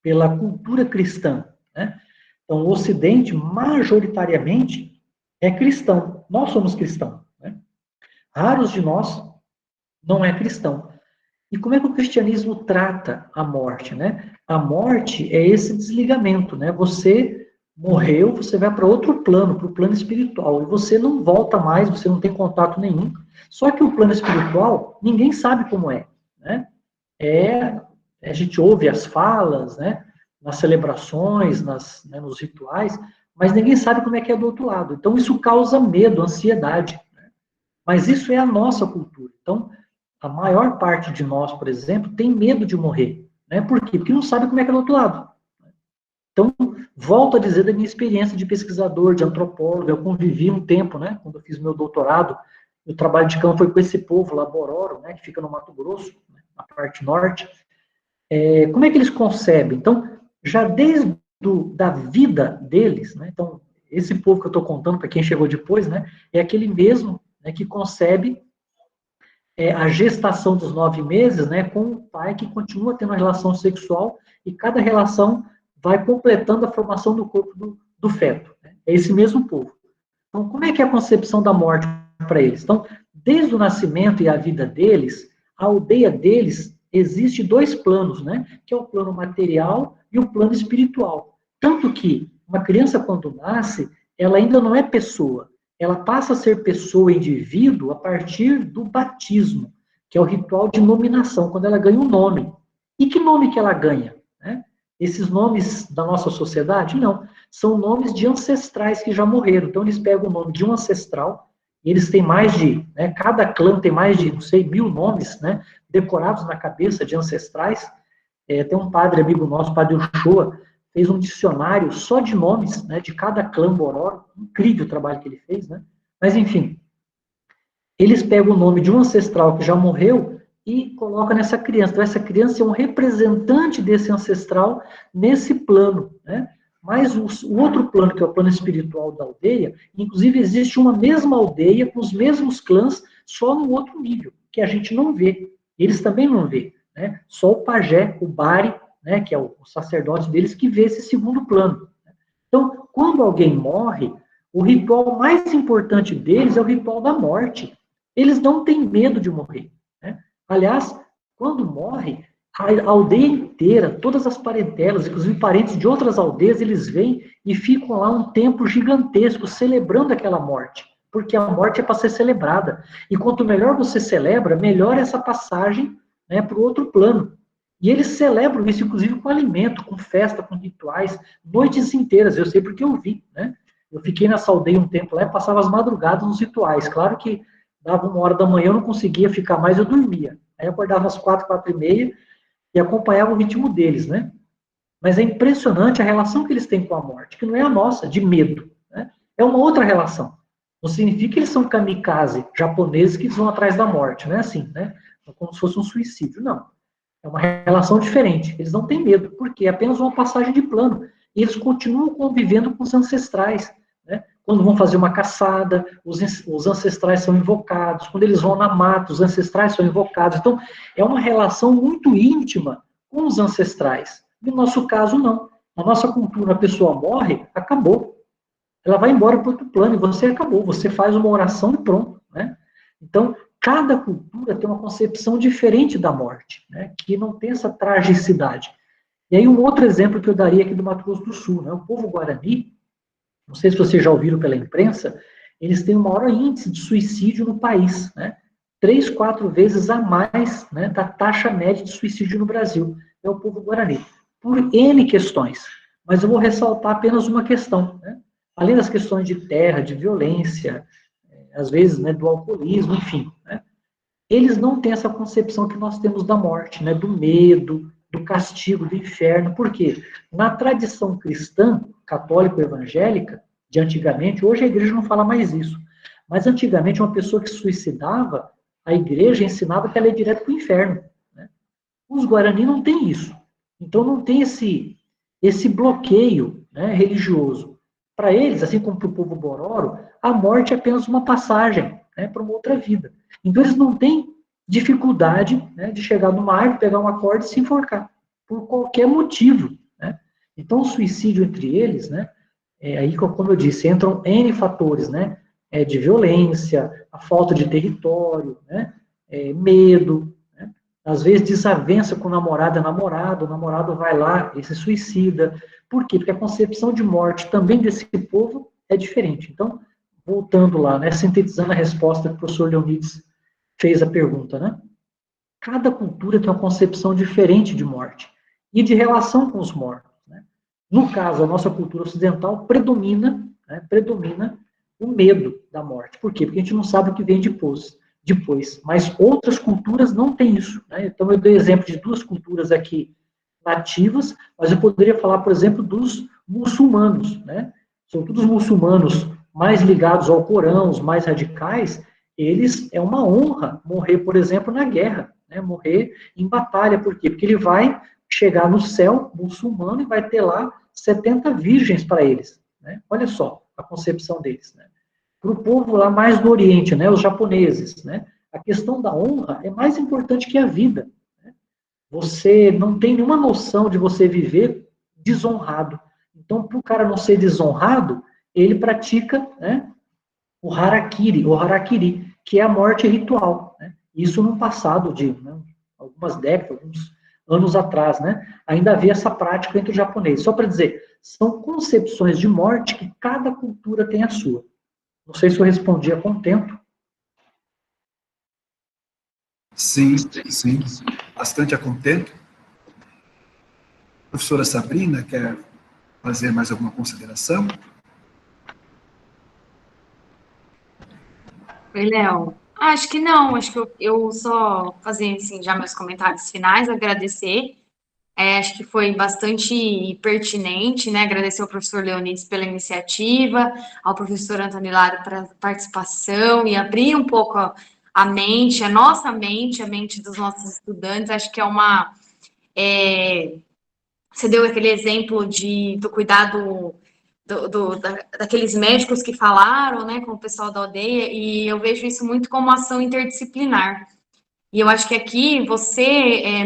pela cultura cristã, né? Então, o Ocidente, majoritariamente, é cristão. Nós somos cristãos, né? Raros de nós não é cristão. E como é que o cristianismo trata a morte, né? A morte é esse desligamento, né? Você morreu, você vai para outro plano, para o plano espiritual, e você não volta mais, você não tem contato nenhum. Só que o plano espiritual, ninguém sabe como é, né? A gente ouve as falas, né? Nas celebrações, né, nos rituais, mas ninguém sabe como é que é do outro lado. Então, isso causa medo, ansiedade. Né? Mas isso é a nossa cultura. Então, a maior parte de nós, por exemplo, tem medo de morrer. Né? Por quê? Porque não sabe como é que é do outro lado. Então, volto a dizer da minha experiência de pesquisador, de antropólogo, eu convivi um tempo, né, quando eu fiz meu doutorado, o trabalho de campo foi com esse povo lá, Bororo, né, que fica no Mato Grosso, né, na parte norte. Como é que eles concebem? Então, já desde da vida deles, né, então, esse povo que eu estou contando, para quem chegou depois, né, é aquele mesmo, né, que concebe a gestação dos 9 meses, né, com o pai que continua tendo uma relação sexual e cada relação vai completando a formação do corpo do feto. Né? É esse mesmo povo. Então, como é que é a concepção da morte para eles? Então, desde o nascimento e a vida deles, a aldeia deles existe 2 planos, né, que é o plano material e o plano espiritual. Tanto que uma criança, quando nasce, ela ainda não é pessoa. Ela passa a ser pessoa, indivíduo, a partir do batismo, que é o ritual de nominação, quando ela ganha um nome. E que nome que ela ganha? Né? Esses nomes da nossa sociedade? Não. São nomes de ancestrais que já morreram. Então, eles pegam o nome de um ancestral, e eles têm mais de, né, cada clã tem mais de, não sei, 1000 nomes, né, decorados na cabeça de ancestrais. Tem um padre amigo nosso, padre Uchoa, fez um dicionário só de nomes, né, de cada clã Bororo. Incrível o trabalho que ele fez, né? Mas, enfim, eles pegam o nome de um ancestral que já morreu e colocam nessa criança. Então, essa criança é um representante desse ancestral nesse plano, né? Mas o outro plano, que é o plano espiritual da aldeia, inclusive existe uma mesma aldeia com os mesmos clãs, só no outro nível, que a gente não vê. Eles também não vê, né? Só o pajé, o bari, né, que é o sacerdote deles, que vê esse segundo plano. Então, quando alguém morre, o ritual mais importante deles é o ritual da morte. Eles não têm medo de morrer. Né? Aliás, quando morre, a aldeia inteira, todas as parentelas, inclusive parentes de outras aldeias, eles vêm e ficam lá um tempo gigantesco celebrando aquela morte. Porque a morte é para ser celebrada. E quanto melhor você celebra, melhor essa passagem, né, para o outro plano. E eles celebram isso, inclusive, com alimento, com festa, com rituais, noites inteiras. Eu sei porque eu vi, né? Eu fiquei nessa aldeia um tempo lá e passava as madrugadas nos rituais. Claro que dava 1h da manhã, eu não conseguia ficar mais, eu dormia. Aí eu acordava às 4, 4h30 e acompanhava o ritmo deles, né? Mas é impressionante a relação que eles têm com a morte, que não é a nossa, de medo. Né? É uma outra relação. Não significa que eles são kamikaze japoneses que vão atrás da morte, não é assim, né? Como se fosse um suicídio, não. É uma relação diferente. Eles não têm medo, porque é apenas uma passagem de plano. E eles continuam convivendo com os ancestrais. Né? Quando vão fazer uma caçada, os ancestrais são invocados. Quando eles vão na mata, os ancestrais são invocados. Então, é uma relação muito íntima com os ancestrais. No nosso caso, não. Na nossa cultura, a pessoa morre, acabou. Ela vai embora para outro plano e você acabou. Você faz uma oração e pronto. Né? Então, cada cultura tem uma concepção diferente da morte, né, que não tem essa tragicidade. E aí um outro exemplo que eu daria aqui do Mato Grosso do Sul, né, o povo Guarani, não sei se vocês já ouviram pela imprensa, eles têm o maior índice de suicídio no país, né, 3, 4 vezes a mais, né, da taxa média de suicídio no Brasil, é o povo Guarani, por N questões, mas eu vou ressaltar apenas uma questão, né, além das questões de terra, de violência, às vezes, né, do alcoolismo, enfim, né? Eles não têm essa concepção que nós temos da morte, né, do medo, do castigo, do inferno. Por quê? Na tradição cristã, católico-evangélica, de antigamente, hoje a igreja não fala mais isso, mas antigamente uma pessoa que se suicidava, a igreja ensinava que ela ia direto para o inferno. Né? Os Guarani não têm isso. Então não tem esse bloqueio, né, religioso. Para eles, assim como para o povo Bororo, a morte é apenas uma passagem, né, para uma outra vida. Então, eles não têm dificuldade, né, de chegar numa árvore, pegar uma corda e se enforcar, por qualquer motivo. Né? Então, o suicídio entre eles, né, aí, como eu disse, entram N fatores, né, de violência, a falta de território, né, medo. Né? às vezes desavença com o namorado, o namorado vai lá e se suicida. Por quê? Porque a concepção de morte também desse povo é diferente. Então, voltando lá, né, sintetizando a resposta que o professor Leonides fez a pergunta, né? Cada cultura tem uma concepção diferente de morte e de relação com os mortos, né? No caso, a nossa cultura ocidental predomina, né, predomina o medo da morte. Por quê? Porque a gente não sabe o que vem depois. Mas outras culturas não têm isso, né? Então, eu dei exemplo de duas culturas aqui nativas, mas eu poderia falar, por exemplo, dos muçulmanos, né? Sobretudo os muçulmanos mais ligados ao Corão, os mais radicais, eles, é uma honra morrer, por exemplo, na guerra, né? Morrer em batalha. Por quê? Porque ele vai chegar no céu muçulmano e vai ter lá 70 virgens para eles, né? Olha só a concepção deles, né? Para o povo lá mais do Oriente, né, os japoneses, né, a questão da honra é mais importante que a vida. Né? Você não tem nenhuma noção de você viver desonrado. Então, para o cara não ser desonrado, ele pratica, né, o harakiri, que é a morte ritual. Né? Isso no passado de, né, algumas décadas, alguns anos atrás, né, ainda havia essa prática entre os japoneses. Só para dizer, são concepções de morte que cada cultura tem a sua. Não sei se eu respondi a contento. Sim, sim, bastante a contento. A professora Sabrina quer fazer mais alguma consideração? Oi, Léo. Acho que não, acho que eu só fazer assim, já meus comentários finais, agradecer. Acho que foi bastante pertinente, né? Agradecer ao professor Leonides pela iniciativa, ao professor Antônio Hilário pela participação e abrir um pouco a mente, a nossa mente, a mente dos nossos estudantes. Acho que é uma. Você deu aquele exemplo do cuidado daqueles médicos que falaram, né, com o pessoal da aldeia, e eu vejo isso muito como ação interdisciplinar. E eu acho que aqui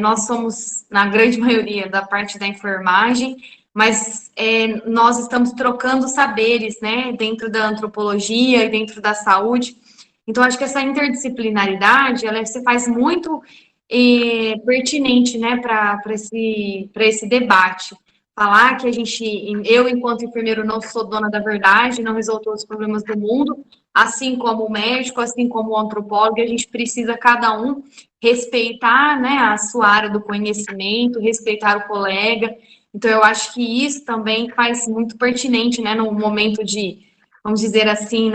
nós somos, na grande maioria, da parte da enfermagem, mas nós estamos trocando saberes, né, dentro da antropologia e dentro da saúde. Então, acho que essa interdisciplinaridade, ela se faz muito pertinente, né, para esse debate. Falar que eu, enquanto enfermeiro, não sou dona da verdade, não resolvo todos os problemas do mundo, assim como o médico, assim como o antropólogo, a gente precisa cada um respeitar, né, a sua área do conhecimento, respeitar o colega. Então, eu acho que isso também faz muito pertinente, né, no momento de, vamos dizer assim,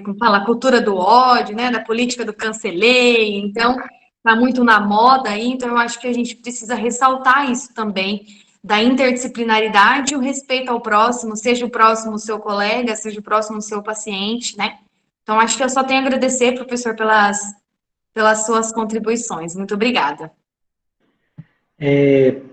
como fala, a cultura do ódio, né, da política do cancelei, então, está muito na moda aí, então eu acho que a gente precisa ressaltar isso também, da interdisciplinaridade e o respeito ao próximo, seja o próximo o seu colega, seja o próximo o seu paciente, né? Então, acho que eu só tenho a agradecer, professor, pelas suas contribuições. Muito obrigada.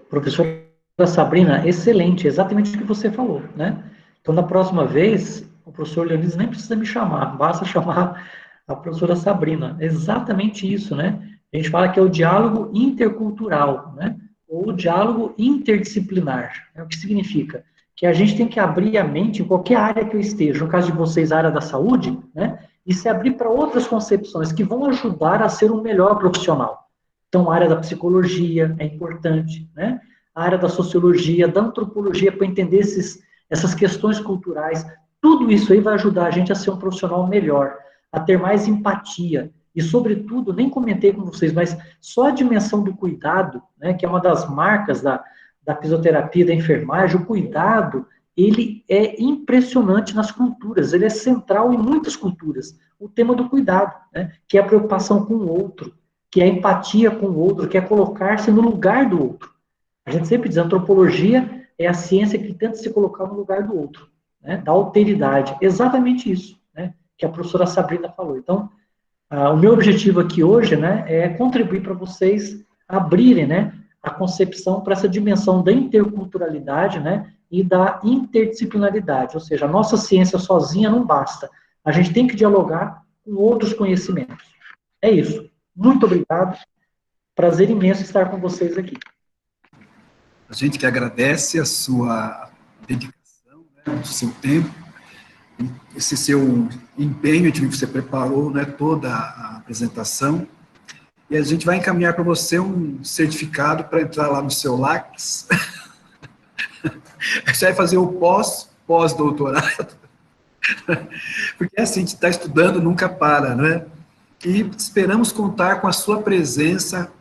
Professora Sabrina, excelente, exatamente o que você falou, né? Então, na próxima vez, o professor Leonides nem precisa me chamar, basta chamar a professora Sabrina. Exatamente isso, né? A gente fala que é o diálogo intercultural, né? Ou o diálogo interdisciplinar. Né? O que significa? Que a gente tem que abrir a mente em qualquer área que eu esteja. No caso de vocês, a área da saúde, né? E se abrir para outras concepções que vão ajudar a ser um melhor profissional. Então, a área da psicologia é importante, né? A área da sociologia, da antropologia, para entender essas questões culturais. Tudo isso aí vai ajudar a gente a ser um profissional melhor, a ter mais empatia. E, sobretudo, nem comentei com vocês, mas só a dimensão do cuidado, né, que é uma das marcas da fisioterapia, da enfermagem, o cuidado, ele é impressionante nas culturas, ele é central em muitas culturas. O tema do cuidado, né, que é a preocupação com o outro, que é a empatia com o outro, que é colocar-se no lugar do outro. A gente sempre diz, a antropologia é a ciência que tenta se colocar no lugar do outro, né, da alteridade. Exatamente isso, né, que a professora Sabrina falou. Então, o meu objetivo aqui hoje, né, é contribuir para vocês abrirem, né, a concepção para essa dimensão da interculturalidade, né, e da interdisciplinaridade. Ou seja, a nossa ciência sozinha não basta. A gente tem que dialogar com outros conhecimentos. É isso. Muito obrigado. Prazer imenso estar com vocês aqui. A gente que agradece a sua dedicação, né, o seu tempo, esse seu empenho de que você preparou, né, toda a apresentação. E a gente vai encaminhar para você um certificado para entrar lá no seu Lattes. Você vai fazer o pós-doutorado. Porque assim, a gente está estudando, nunca para, né? E esperamos contar com a sua presença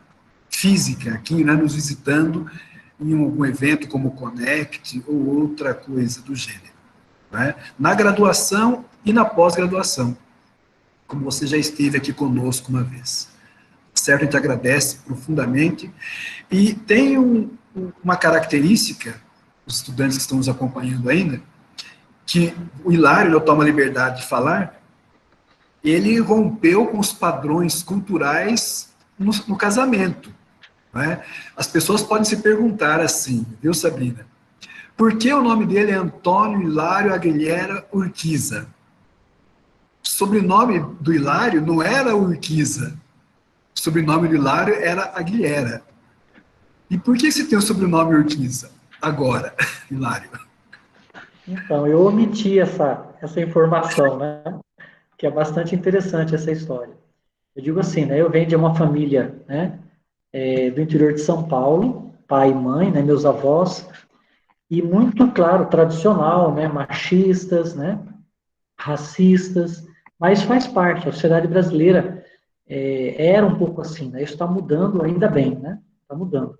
física aqui, né, nos visitando em algum evento como o Connect ou outra coisa do gênero, né? Na graduação e na pós-graduação, como você já esteve aqui conosco uma vez. Certo? A gente agradece profundamente. E tem uma característica, os estudantes que estão nos acompanhando ainda, que o Hilário, eu tomo a liberdade de falar, ele rompeu com os padrões culturais no casamento. Né? As pessoas podem se perguntar assim, viu, Sabrina? Por que o nome dele é Antônio Hilário Aguilera Urquiza? O sobrenome do Hilário não era Urquiza. O sobrenome do Hilário era Aguilera. E por que você tem o sobrenome Urquiza agora, Hilário? Então, eu omiti essa informação, né? Que é bastante interessante essa história. Eu digo assim, né? Eu venho de uma família, né? Do interior de São Paulo, pai e mãe, né? Meus avós, e muito, claro, tradicional, né? Machistas, né? Racistas, mas faz parte, a sociedade brasileira era um pouco assim, né? Isso está mudando, ainda bem, né? Está mudando.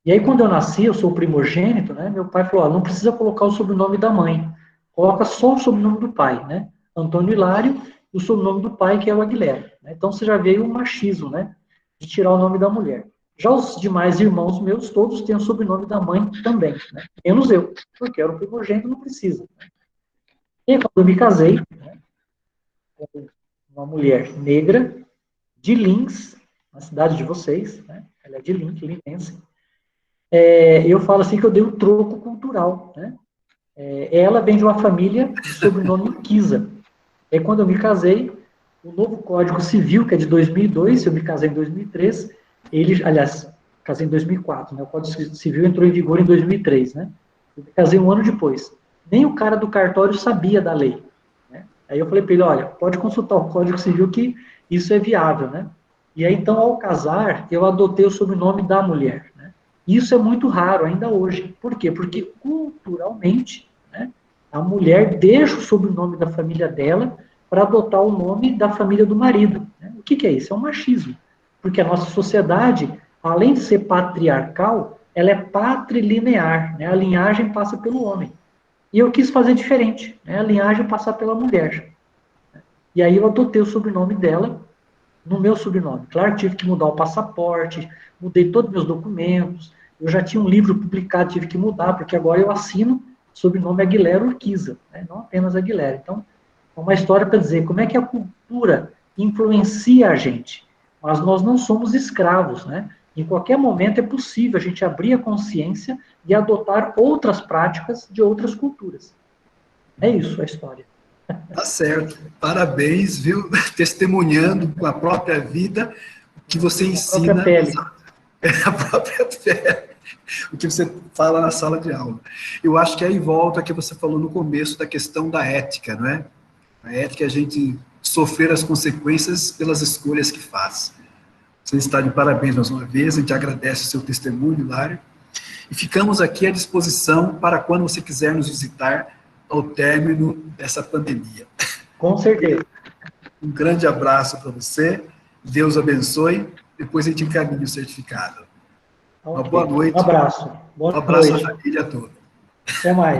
E aí, quando eu nasci, eu sou o primogênito, né? Meu pai falou, não precisa colocar o sobrenome da mãe, coloca só o sobrenome do pai, né? Antônio Hilário, e o sobrenome do pai, que é o Aguilera. Né? Então, você já veio o machismo, né? De tirar o nome da mulher. Já os demais irmãos meus, todos têm o sobrenome da mãe também, né? Menos eu, porque eu era o primogênito, não precisa. Né? E aí, quando eu me casei, né, com uma mulher negra, de Lins, na cidade de vocês, né? Ela é de Lins, linense. Eu falo assim que eu dei um troco cultural, né? Ela vem de uma família de sobrenome Urquiza. E quando eu me casei, o novo Código Civil, que é de 2002, eu me casei em 2003, aliás, casei em 2004, né? O Código Civil entrou em vigor em 2003, né? Eu me casei um ano depois. Nem o cara do cartório sabia da lei. Né? Aí eu falei para ele, olha, pode consultar o Código Civil que isso é viável, né? E aí, então, ao casar, eu adotei o sobrenome da mulher, né? Isso é muito raro ainda hoje. Por quê? Porque, culturalmente, né, a mulher deixa o sobrenome da família dela para adotar o nome da família do marido. Né? O que é isso? É um machismo. Porque a nossa sociedade, além de ser patriarcal, ela é patrilinear, né? A linhagem passa pelo homem. E eu quis fazer diferente, né? A linhagem passar pela mulher. E aí eu adotei o sobrenome dela no meu sobrenome. Claro que tive que mudar o passaporte, mudei todos os meus documentos, eu já tinha um livro publicado, tive que mudar, porque agora eu assino sobrenome Aguilera Urquiza, né? Não apenas Aguilera. Então, é uma história para dizer como é que a cultura influencia a gente. Mas nós não somos escravos, né? Em qualquer momento é possível a gente abrir a consciência e adotar outras práticas de outras culturas. É isso a história. Tá certo. Parabéns, viu? Testemunhando com a própria vida o que você ensina. A própria pele. A própria pele. O que você fala na sala de aula. Eu acho que aí volta a que você falou no começo da questão da ética, não é? A ética é a gente sofrer as consequências pelas escolhas que faz. Você está de parabéns mais uma vez, a gente agradece o seu testemunho, Hilário, e ficamos aqui à disposição para quando você quiser nos visitar ao término dessa pandemia. Com certeza. Um grande abraço para você, Deus abençoe, depois a gente encaminha o certificado. Okay. Uma boa noite. Um abraço. Boa um abraço noite. à família toda. Até mais.